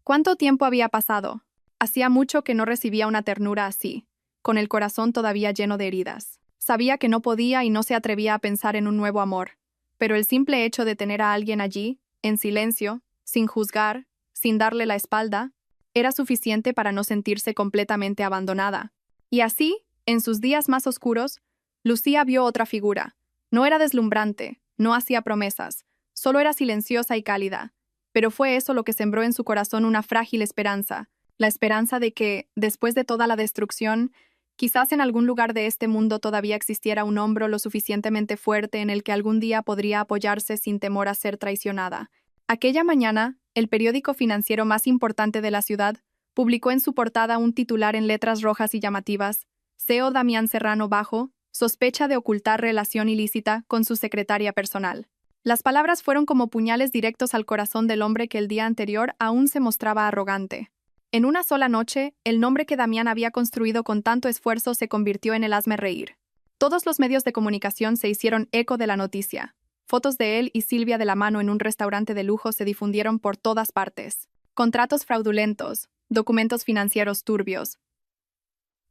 ¿Cuánto tiempo había pasado? Hacía mucho que no recibía una ternura así, con el corazón todavía lleno de heridas. Sabía que no podía y no se atrevía a pensar en un nuevo amor, pero el simple hecho de tener a alguien allí, en silencio, sin juzgar, sin darle la espalda, era suficiente para no sentirse completamente abandonada. Y así, en sus días más oscuros, Lucía vio otra figura. No era deslumbrante, no hacía promesas, solo era silenciosa y cálida. Pero fue eso lo que sembró en su corazón una frágil esperanza, la esperanza de que, después de toda la destrucción, quizás en algún lugar de este mundo todavía existiera un hombro lo suficientemente fuerte en el que algún día podría apoyarse sin temor a ser traicionada. Aquella mañana, el periódico financiero más importante de la ciudad publicó en su portada un titular en letras rojas y llamativas: CEO Damián Serrano Bajo sospecha de ocultar relación ilícita con su secretaria personal. Las palabras fueron como puñales directos al corazón del hombre que el día anterior aún se mostraba arrogante. En una sola noche, el nombre que Damián había construido con tanto esfuerzo se convirtió en el hazmerreír. Todos los medios de comunicación se hicieron eco de la noticia. Fotos de él y Silvia de la mano en un restaurante de lujo se difundieron por todas partes. Contratos fraudulentos, documentos financieros turbios.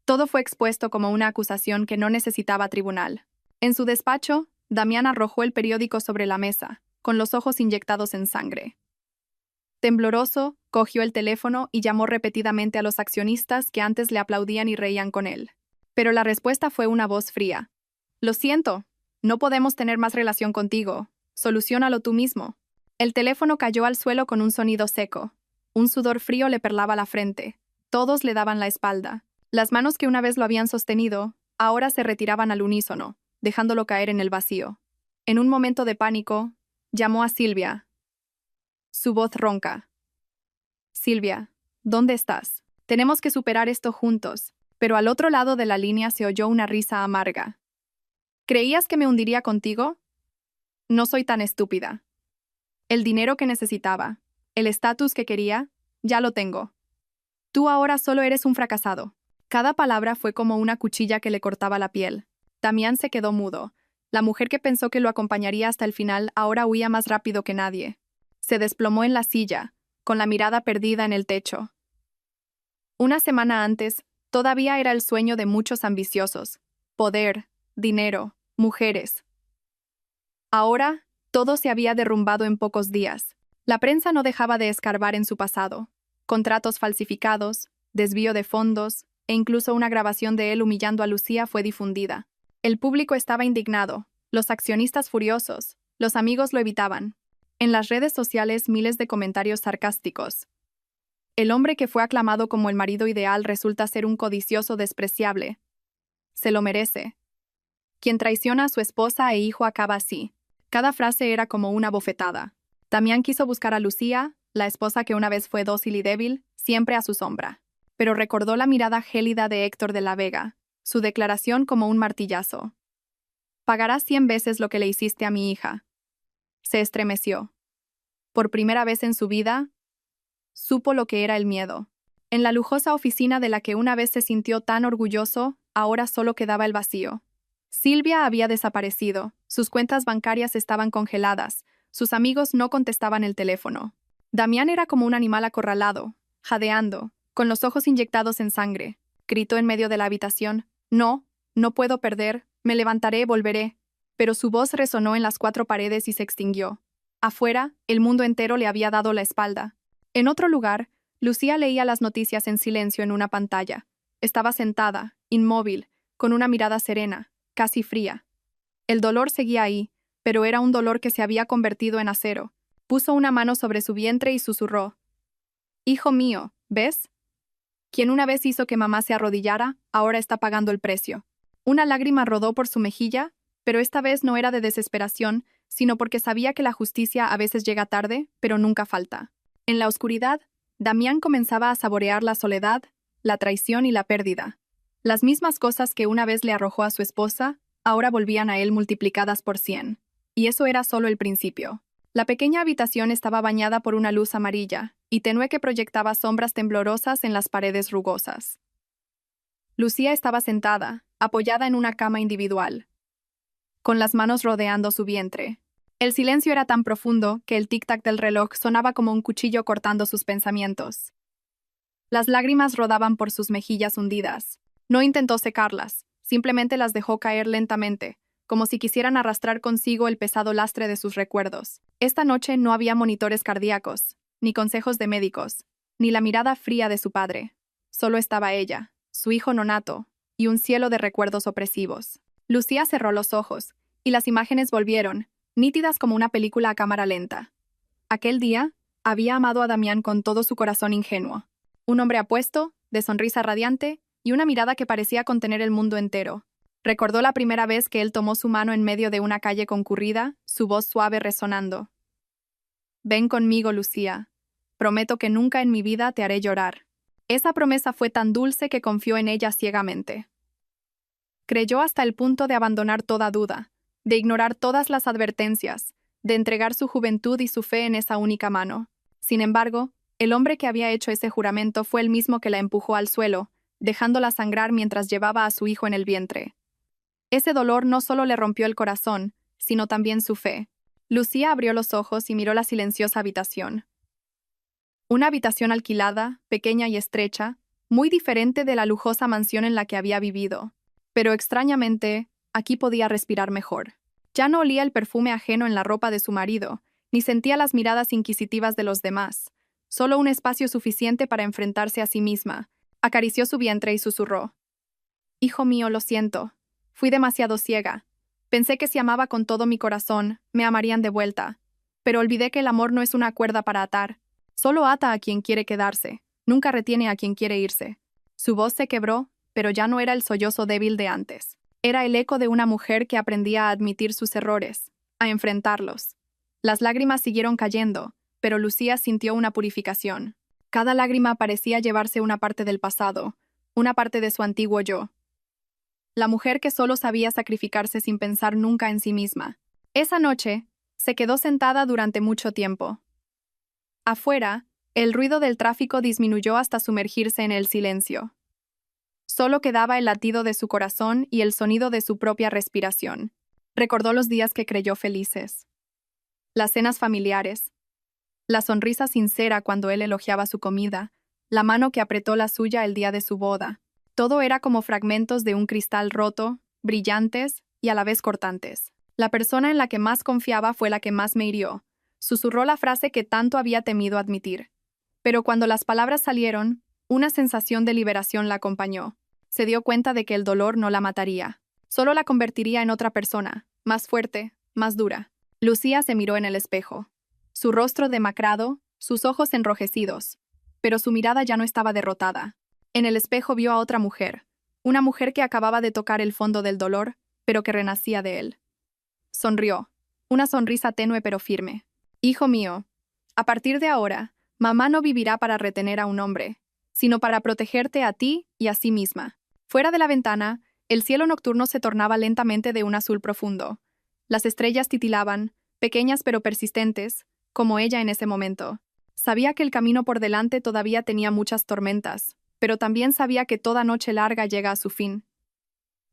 Todo fue expuesto como una acusación que no necesitaba tribunal. En su despacho, Damián arrojó el periódico sobre la mesa, con los ojos inyectados en sangre. Tembloroso, cogió el teléfono y llamó repetidamente a los accionistas que antes le aplaudían y reían con él. Pero la respuesta fue una voz fría. Lo siento, no podemos tener más relación contigo. Soluciónalo tú mismo. El teléfono cayó al suelo con un sonido seco. Un sudor frío le perlaba la frente. Todos le daban la espalda. Las manos que una vez lo habían sostenido, ahora se retiraban al unísono, dejándolo caer en el vacío. En un momento de pánico, llamó a Silvia. Su voz ronca. Silvia, ¿dónde estás? Tenemos que superar esto juntos. Pero al otro lado de la línea se oyó una risa amarga. ¿Creías que me hundiría contigo? No soy tan estúpida. El dinero que necesitaba, el estatus que quería, ya lo tengo. Tú ahora solo eres un fracasado. Cada palabra fue como una cuchilla que le cortaba la piel. Damián se quedó mudo. La mujer que pensó que lo acompañaría hasta el final ahora huía más rápido que nadie. Se desplomó en la silla, con la mirada perdida en el techo. Una semana antes, todavía era el sueño de muchos ambiciosos. Poder, dinero, mujeres. Ahora, todo se había derrumbado en pocos días. La prensa no dejaba de escarbar en su pasado. Contratos falsificados, desvío de fondos, e incluso una grabación de él humillando a Lucía fue difundida. El público estaba indignado, los accionistas furiosos, los amigos lo evitaban. En las redes sociales miles de comentarios sarcásticos. El hombre que fue aclamado como el marido ideal resulta ser un codicioso despreciable. Se lo merece. Quien traiciona a su esposa e hijo acaba así. Cada frase era como una bofetada. Damián quiso buscar a Lucía, la esposa que una vez fue dócil y débil, siempre a su sombra. Pero recordó la mirada gélida de Héctor de la Vega, su declaración como un martillazo. Pagarás 100 veces lo que le hiciste a mi hija. Se estremeció. Por primera vez en su vida, supo lo que era el miedo. En la lujosa oficina de la que una vez se sintió tan orgulloso, ahora solo quedaba el vacío. Silvia había desaparecido, sus cuentas bancarias estaban congeladas, sus amigos no contestaban el teléfono. Damián era como un animal acorralado, jadeando, con los ojos inyectados en sangre. Gritó en medio de la habitación: «No, no puedo perder, me levantaré, volveré». Pero su voz resonó en las 4 paredes y se extinguió. Afuera, el mundo entero le había dado la espalda. En otro lugar, Lucía leía las noticias en silencio en una pantalla. Estaba sentada, inmóvil, con una mirada serena, casi fría. El dolor seguía ahí, pero era un dolor que se había convertido en acero. Puso una mano sobre su vientre y susurró: «Hijo mío, ¿ves? Quien una vez hizo que mamá se arrodillara, ahora está pagando el precio». Una lágrima rodó por su mejilla, pero esta vez no era de desesperación, sino porque sabía que la justicia a veces llega tarde, pero nunca falta. En la oscuridad, Damián comenzaba a saborear la soledad, la traición y la pérdida. Las mismas cosas que una vez le arrojó a su esposa, ahora volvían a él multiplicadas por 100. Y eso era solo el principio. La pequeña habitación estaba bañada por una luz amarilla, y tenue que proyectaba sombras temblorosas en las paredes rugosas. Lucía estaba sentada, apoyada en una cama individual, con las manos rodeando su vientre. El silencio era tan profundo que el tic-tac del reloj sonaba como un cuchillo cortando sus pensamientos. Las lágrimas rodaban por sus mejillas hundidas. No intentó secarlas, simplemente las dejó caer lentamente, como si quisieran arrastrar consigo el pesado lastre de sus recuerdos. Esta noche no había monitores cardíacos, ni consejos de médicos, ni la mirada fría de su padre. Solo estaba ella, su hijo nonato, y un cielo de recuerdos opresivos. Lucía cerró los ojos, y las imágenes volvieron, nítidas como una película a cámara lenta. Aquel día, había amado a Damián con todo su corazón ingenuo. Un hombre apuesto, de sonrisa radiante, y una mirada que parecía contener el mundo entero. Recordó la primera vez que él tomó su mano en medio de una calle concurrida, su voz suave resonando. «Ven conmigo, Lucía. Prometo que nunca en mi vida te haré llorar». Esa promesa fue tan dulce que confió en ella ciegamente. Creyó hasta el punto de abandonar toda duda, de ignorar todas las advertencias, de entregar su juventud y su fe en esa única mano. Sin embargo, el hombre que había hecho ese juramento fue el mismo que la empujó al suelo, dejándola sangrar mientras llevaba a su hijo en el vientre. Ese dolor no solo le rompió el corazón, sino también su fe. Lucía abrió los ojos y miró la silenciosa habitación. Una habitación alquilada, pequeña y estrecha, muy diferente de la lujosa mansión en la que había vivido. Pero extrañamente, aquí podía respirar mejor. Ya no olía el perfume ajeno en la ropa de su marido, ni sentía las miradas inquisitivas de los demás. Solo un espacio suficiente para enfrentarse a sí misma. Acarició su vientre y susurró. «Hijo mío, lo siento. Fui demasiado ciega. Pensé que si amaba con todo mi corazón, me amarían de vuelta. Pero olvidé que el amor no es una cuerda para atar. Solo ata a quien quiere quedarse. Nunca retiene a quien quiere irse». Su voz se quebró, pero ya no era el sollozo débil de antes. Era el eco de una mujer que aprendía a admitir sus errores, a enfrentarlos. Las lágrimas siguieron cayendo, pero Lucía sintió una purificación. Cada lágrima parecía llevarse una parte del pasado, una parte de su antiguo yo. La mujer que solo sabía sacrificarse sin pensar nunca en sí misma. Esa noche, se quedó sentada durante mucho tiempo. Afuera, el ruido del tráfico disminuyó hasta sumergirse en el silencio. Solo quedaba el latido de su corazón y el sonido de su propia respiración. Recordó los días que creyó felices. Las cenas familiares. La sonrisa sincera cuando él elogiaba su comida. La mano que apretó la suya el día de su boda. Todo era como fragmentos de un cristal roto, brillantes y a la vez cortantes. La persona en la que más confiaba fue la que más me hirió. Susurró la frase que tanto había temido admitir. Pero cuando las palabras salieron, una sensación de liberación la acompañó. Se dio cuenta de que el dolor no la mataría. Solo la convertiría en otra persona, más fuerte, más dura. Lucía se miró en el espejo. Su rostro demacrado, sus ojos enrojecidos. Pero su mirada ya no estaba derrotada. En el espejo vio a otra mujer. Una mujer que acababa de tocar el fondo del dolor, pero que renacía de él. Sonrió. Una sonrisa tenue pero firme. «Hijo mío, a partir de ahora, mamá no vivirá para retener a un hombre, sino para protegerte a ti y a sí misma». Fuera de la ventana, el cielo nocturno se tornaba lentamente de un azul profundo. Las estrellas titilaban, pequeñas pero persistentes, como ella en ese momento. Sabía que el camino por delante todavía tenía muchas tormentas, pero también sabía que toda noche larga llega a su fin.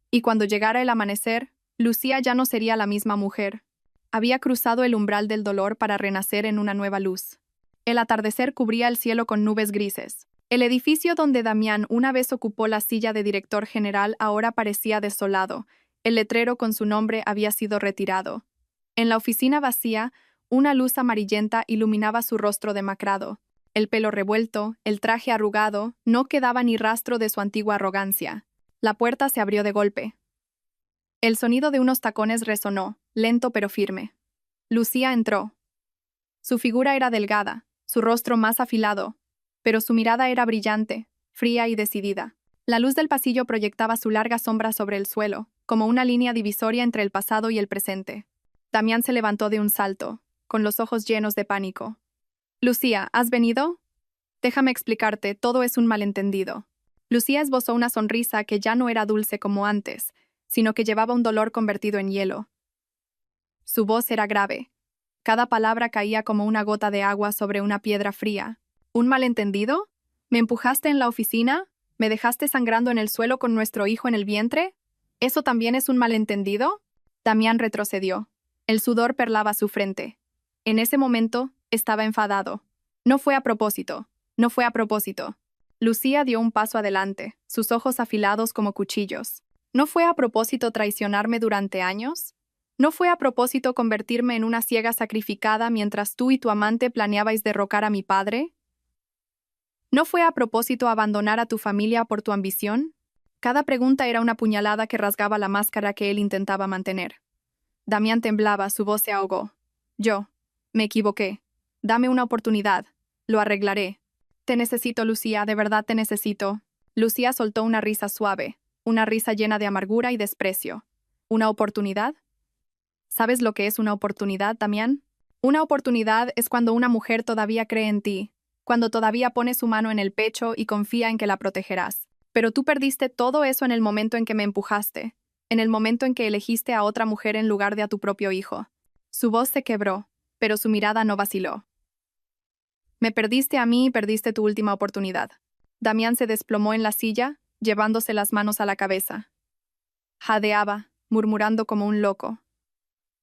Y cuando llegara el amanecer, Lucía ya no sería la misma mujer. Había cruzado el umbral del dolor para renacer en una nueva luz. El atardecer cubría el cielo con nubes grises. El edificio donde Damián una vez ocupó la silla de director general ahora parecía desolado. El letrero con su nombre había sido retirado. En la oficina vacía, una luz amarillenta iluminaba su rostro demacrado. El pelo revuelto, el traje arrugado, no quedaba ni rastro de su antigua arrogancia. La puerta se abrió de golpe. El sonido de unos tacones resonó, lento pero firme. Lucía entró. Su figura era delgada, su rostro más afilado, pero su mirada era brillante, fría y decidida. La luz del pasillo proyectaba su larga sombra sobre el suelo, como una línea divisoria entre el pasado y el presente. Damián se levantó de un salto, con los ojos llenos de pánico. Lucía, ¿has venido? Déjame explicarte, todo es un malentendido. Lucía esbozó una sonrisa que ya no era dulce como antes, sino que llevaba un dolor convertido en hielo. Su voz era grave. Cada palabra caía como una gota de agua sobre una piedra fría. ¿Un malentendido? ¿Me empujaste en la oficina? ¿Me dejaste sangrando en el suelo con nuestro hijo en el vientre? ¿Eso también es un malentendido? Damián retrocedió. El sudor perlaba su frente. En ese momento, estaba enfadado. No fue a propósito. No fue a propósito. Lucía dio un paso adelante, sus ojos afilados como cuchillos. ¿No fue a propósito traicionarme durante años? ¿No fue a propósito convertirme en una ciega sacrificada mientras tú y tu amante planeabais derrocar a mi padre? ¿No fue a propósito abandonar a tu familia por tu ambición? Cada pregunta era una puñalada que rasgaba la máscara que él intentaba mantener. Damián temblaba, su voz se ahogó. Me equivoqué. Dame una oportunidad. Lo arreglaré. Te necesito, Lucía, de verdad te necesito. Lucía soltó una risa suave, una risa llena de amargura y desprecio. ¿Una oportunidad? ¿Sabes lo que es una oportunidad, Damián? Una oportunidad es cuando una mujer todavía cree en ti, cuando todavía pone su mano en el pecho y confía en que la protegerás. Pero tú perdiste todo eso en el momento en que me empujaste, en el momento en que elegiste a otra mujer en lugar de a tu propio hijo. Su voz se quebró, pero su mirada no vaciló. Me perdiste a mí y perdiste tu última oportunidad. Damián se desplomó en la silla, llevándose las manos a la cabeza. Jadeaba, murmurando como un loco.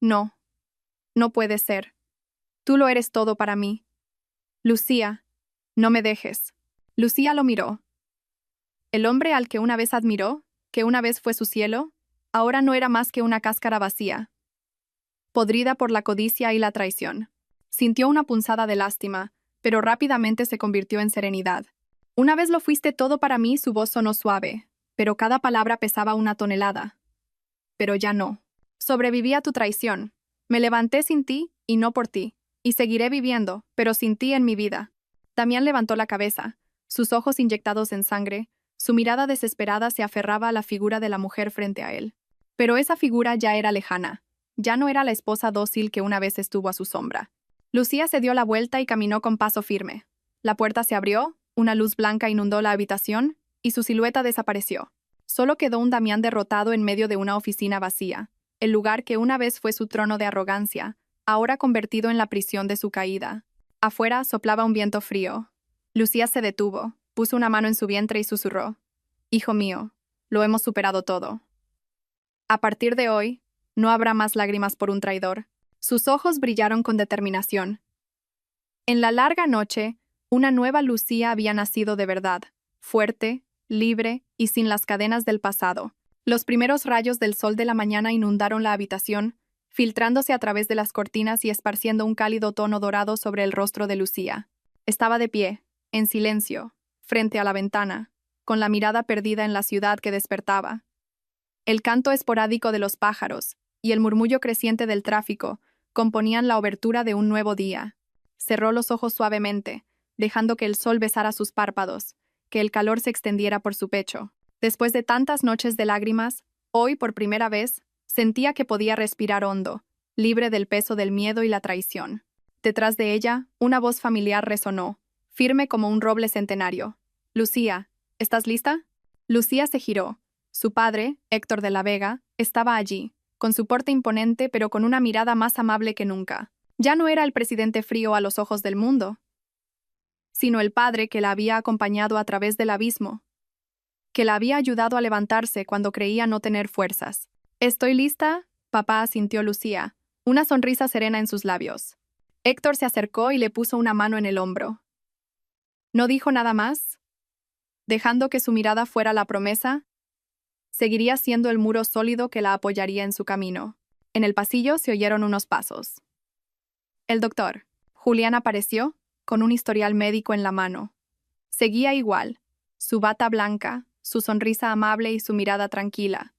No, no puede ser. Tú lo eres todo para mí. Lucía, no me dejes. Lucía lo miró. El hombre al que una vez admiró, que una vez fue su cielo, ahora no era más que una cáscara vacía, podrida por la codicia y la traición. Sintió una punzada de lástima, pero rápidamente se convirtió en serenidad. Una vez lo fuiste todo para mí, su voz sonó suave, pero cada palabra pesaba una tonelada. Pero ya no. Sobreviví a tu traición. Me levanté sin ti y no por ti, y seguiré viviendo, pero sin ti en mi vida. Damián levantó la cabeza, sus ojos inyectados en sangre, su mirada desesperada se aferraba a la figura de la mujer frente a él. Pero esa figura ya era lejana. Ya no era la esposa dócil que una vez estuvo a su sombra. Lucía se dio la vuelta y caminó con paso firme. La puerta se abrió, una luz blanca inundó la habitación, y su silueta desapareció. Solo quedó un Damián derrotado en medio de una oficina vacía, el lugar que una vez fue su trono de arrogancia, ahora convertido en la prisión de su caída. Afuera soplaba un viento frío. Lucía se detuvo, puso una mano en su vientre y susurró: «Hijo mío, lo hemos superado todo. A partir de hoy, no habrá más lágrimas por un traidor». Sus ojos brillaron con determinación. En la larga noche, una nueva Lucía había nacido de verdad, fuerte, libre y sin las cadenas del pasado. Los primeros rayos del sol de la mañana inundaron la habitación, filtrándose a través de las cortinas y esparciendo un cálido tono dorado sobre el rostro de Lucía. Estaba de pie, en silencio, frente a la ventana, con la mirada perdida en la ciudad que despertaba. El canto esporádico de los pájaros y el murmullo creciente del tráfico componían la obertura de un nuevo día. Cerró los ojos suavemente, dejando que el sol besara sus párpados, que el calor se extendiera por su pecho. Después de tantas noches de lágrimas, hoy, por primera vez, sentía que podía respirar hondo, libre del peso del miedo y la traición. Detrás de ella, una voz familiar resonó, firme como un roble centenario. «Lucía, ¿estás lista?» Lucía se giró. Su padre, Héctor de la Vega, estaba allí, con su porte imponente pero con una mirada más amable que nunca. Ya no era el presidente frío a los ojos del mundo, sino el padre que la había acompañado a través del abismo, que la había ayudado a levantarse cuando creía no tener fuerzas. «¿Estoy lista?» papá, asintió Lucía, una sonrisa serena en sus labios. Héctor se acercó y le puso una mano en el hombro. No dijo nada más, dejando que su mirada fuera la promesa. Seguiría siendo el muro sólido que la apoyaría en su camino. En el pasillo se oyeron unos pasos. El doctor, Julián, apareció, con un historial médico en la mano. Seguía igual, su bata blanca, su sonrisa amable y su mirada tranquila.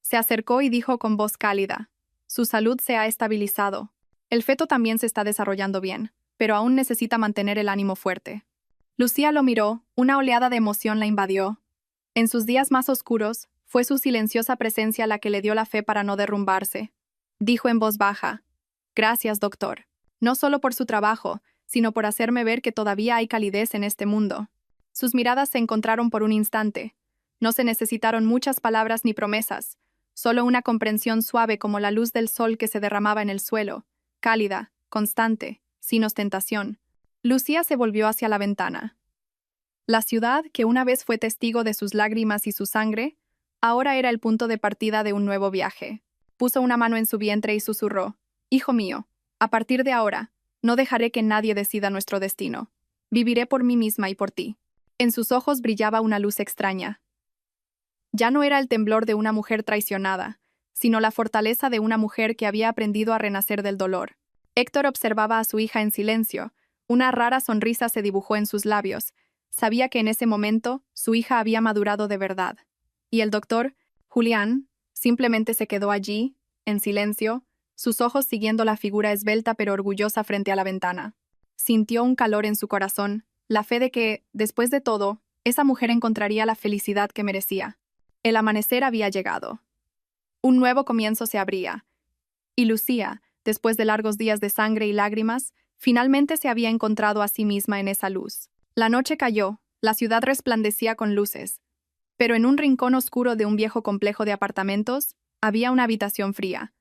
Se acercó y dijo con voz cálida: «Su salud se ha estabilizado. El feto también se está desarrollando bien, pero aún necesita mantener el ánimo fuerte». Lucía lo miró, una oleada de emoción la invadió. En sus días más oscuros, fue su silenciosa presencia la que le dio la fe para no derrumbarse. Dijo en voz baja: Gracias, doctor. No solo por su trabajo, sino por hacerme ver que todavía hay calidez en este mundo. Sus miradas se encontraron por un instante. No se necesitaron muchas palabras ni promesas, solo una comprensión suave como la luz del sol que se derramaba en el suelo, cálida, constante, sin ostentación. Lucía se volvió hacia la ventana. La ciudad, que una vez fue testigo de sus lágrimas y su sangre, ahora era el punto de partida de un nuevo viaje. Puso una mano en su vientre y susurró: «Hijo mío, a partir de ahora, no dejaré que nadie decida nuestro destino. Viviré por mí misma y por ti». En sus ojos brillaba una luz extraña. Ya no era el temblor de una mujer traicionada, sino la fortaleza de una mujer que había aprendido a renacer del dolor. Héctor observaba a su hija en silencio. Una rara sonrisa se dibujó en sus labios. Sabía que en ese momento su hija había madurado de verdad. Y el doctor, Julián, simplemente se quedó allí, en silencio, sus ojos siguiendo la figura esbelta pero orgullosa frente a la ventana. Sintió un calor en su corazón, la fe de que, después de todo, esa mujer encontraría la felicidad que merecía. El amanecer había llegado. Un nuevo comienzo se abría. Y Lucía, después de largos días de sangre y lágrimas, finalmente se había encontrado a sí misma en esa luz. La noche cayó, la ciudad resplandecía con luces. Pero en un rincón oscuro de un viejo complejo de apartamentos, había una habitación fría.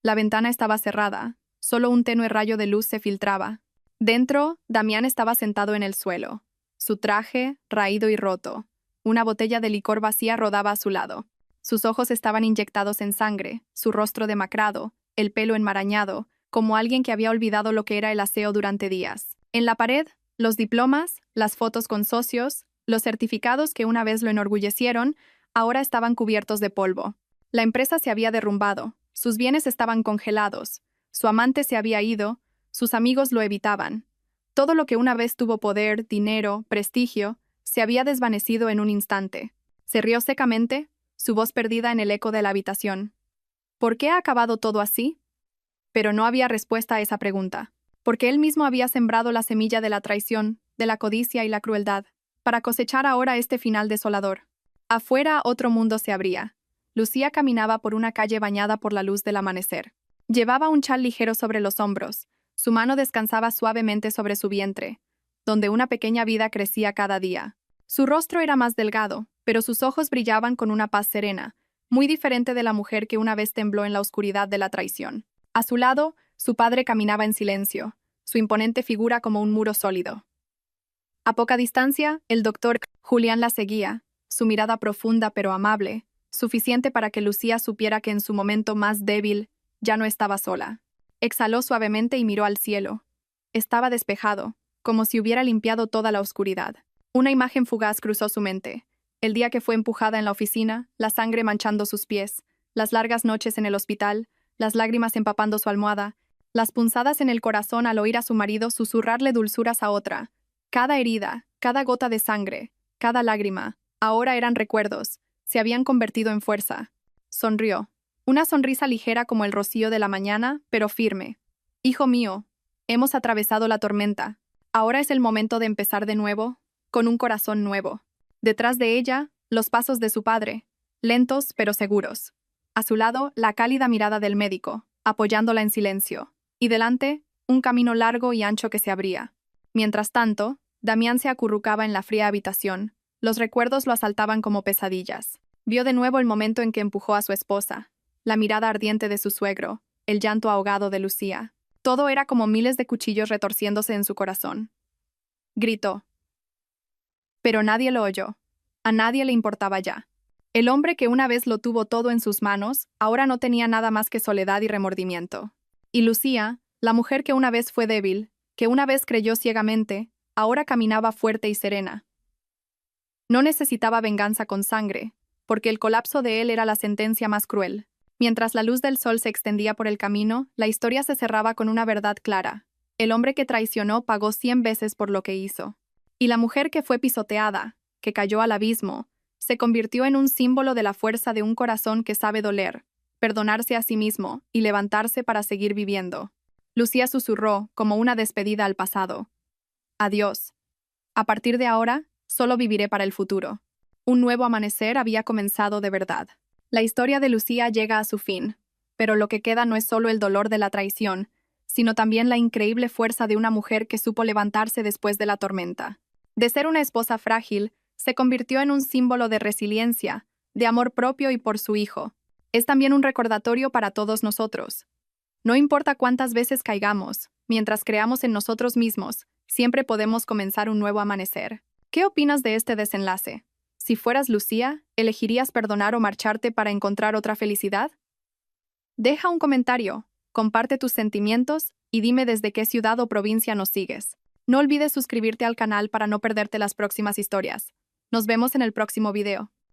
La ventana estaba cerrada, solo un tenue rayo de luz se filtraba. Dentro, Damián estaba sentado en el suelo, su traje raído y roto. Una botella de licor vacía rodaba a su lado. Sus ojos estaban inyectados en sangre, su rostro demacrado, el pelo enmarañado, como alguien que había olvidado lo que era el aseo durante días. En la pared, los diplomas, las fotos con socios, los certificados que una vez lo enorgullecieron, ahora estaban cubiertos de polvo. La empresa se había derrumbado, sus bienes estaban congelados, su amante se había ido, sus amigos lo evitaban. Todo lo que una vez tuvo poder, dinero, prestigio, se había desvanecido en un instante. Se rió secamente, su voz perdida en el eco de la habitación. ¿Por qué ha acabado todo así? Pero no había respuesta a esa pregunta, porque él mismo había sembrado la semilla de la traición, de la codicia y la crueldad, para cosechar ahora este final desolador. Afuera otro mundo se abría. Lucía caminaba por una calle bañada por la luz del amanecer. Llevaba un chal ligero sobre los hombros, su mano descansaba suavemente sobre su vientre, donde una pequeña vida crecía cada día. Su rostro era más delgado, pero sus ojos brillaban con una paz serena, muy diferente de la mujer que una vez tembló en la oscuridad de la traición. A su lado, su padre caminaba en silencio, su imponente figura como un muro sólido. A poca distancia, el doctor Julián la seguía, su mirada profunda pero amable, suficiente para que Lucía supiera que en su momento más débil ya no estaba sola. Exhaló suavemente y miró al cielo. Estaba despejado, como si hubiera limpiado toda la oscuridad. Una imagen fugaz cruzó su mente. El día que fue empujada en la oficina, la sangre manchando sus pies, las largas noches en el hospital, las lágrimas empapando su almohada, las punzadas en el corazón al oír a su marido susurrarle dulzuras a otra. Cada herida, cada gota de sangre, cada lágrima, ahora eran recuerdos, se habían convertido en fuerza. Sonrió. Una sonrisa ligera como el rocío de la mañana, pero firme. «Hijo mío, hemos atravesado la tormenta. Ahora es el momento de empezar de nuevo, con un corazón nuevo». Detrás de ella, los pasos de su padre, lentos pero seguros. A su lado, la cálida mirada del médico, apoyándola en silencio. Y delante, un camino largo y ancho que se abría. Mientras tanto, Damián se acurrucaba en la fría habitación. Los recuerdos lo asaltaban como pesadillas. Vio de nuevo el momento en que empujó a su esposa, la mirada ardiente de su suegro, el llanto ahogado de Lucía. Todo era como miles de cuchillos retorciéndose en su corazón. Gritó. Pero nadie lo oyó. A nadie le importaba ya. El hombre que una vez lo tuvo todo en sus manos, ahora no tenía nada más que soledad y remordimiento. Y Lucía, la mujer que una vez fue débil, que una vez creyó ciegamente, ahora caminaba fuerte y serena. No necesitaba venganza con sangre, porque el colapso de él era la sentencia más cruel. Mientras la luz del sol se extendía por el camino, la historia se cerraba con una verdad clara. El hombre que traicionó pagó 100 veces por lo que hizo. Y la mujer que fue pisoteada, que cayó al abismo, se convirtió en un símbolo de la fuerza de un corazón que sabe doler, perdonarse a sí mismo y levantarse para seguir viviendo. Lucía susurró, como una despedida al pasado. Adiós. A partir de ahora, solo viviré para el futuro. Un nuevo amanecer había comenzado de verdad. La historia de Lucía llega a su fin, pero lo que queda no es solo el dolor de la traición, sino también la increíble fuerza de una mujer que supo levantarse después de la tormenta. De ser una esposa frágil, se convirtió en un símbolo de resiliencia, de amor propio y por su hijo. Es también un recordatorio para todos nosotros. No importa cuántas veces caigamos, mientras creamos en nosotros mismos, siempre podemos comenzar un nuevo amanecer. ¿Qué opinas de este desenlace? Si fueras Lucía, ¿elegirías perdonar o marcharte para encontrar otra felicidad? Deja un comentario, comparte tus sentimientos y dime desde qué ciudad o provincia nos sigues. No olvides suscribirte al canal para no perderte las próximas historias. Nos vemos en el próximo video.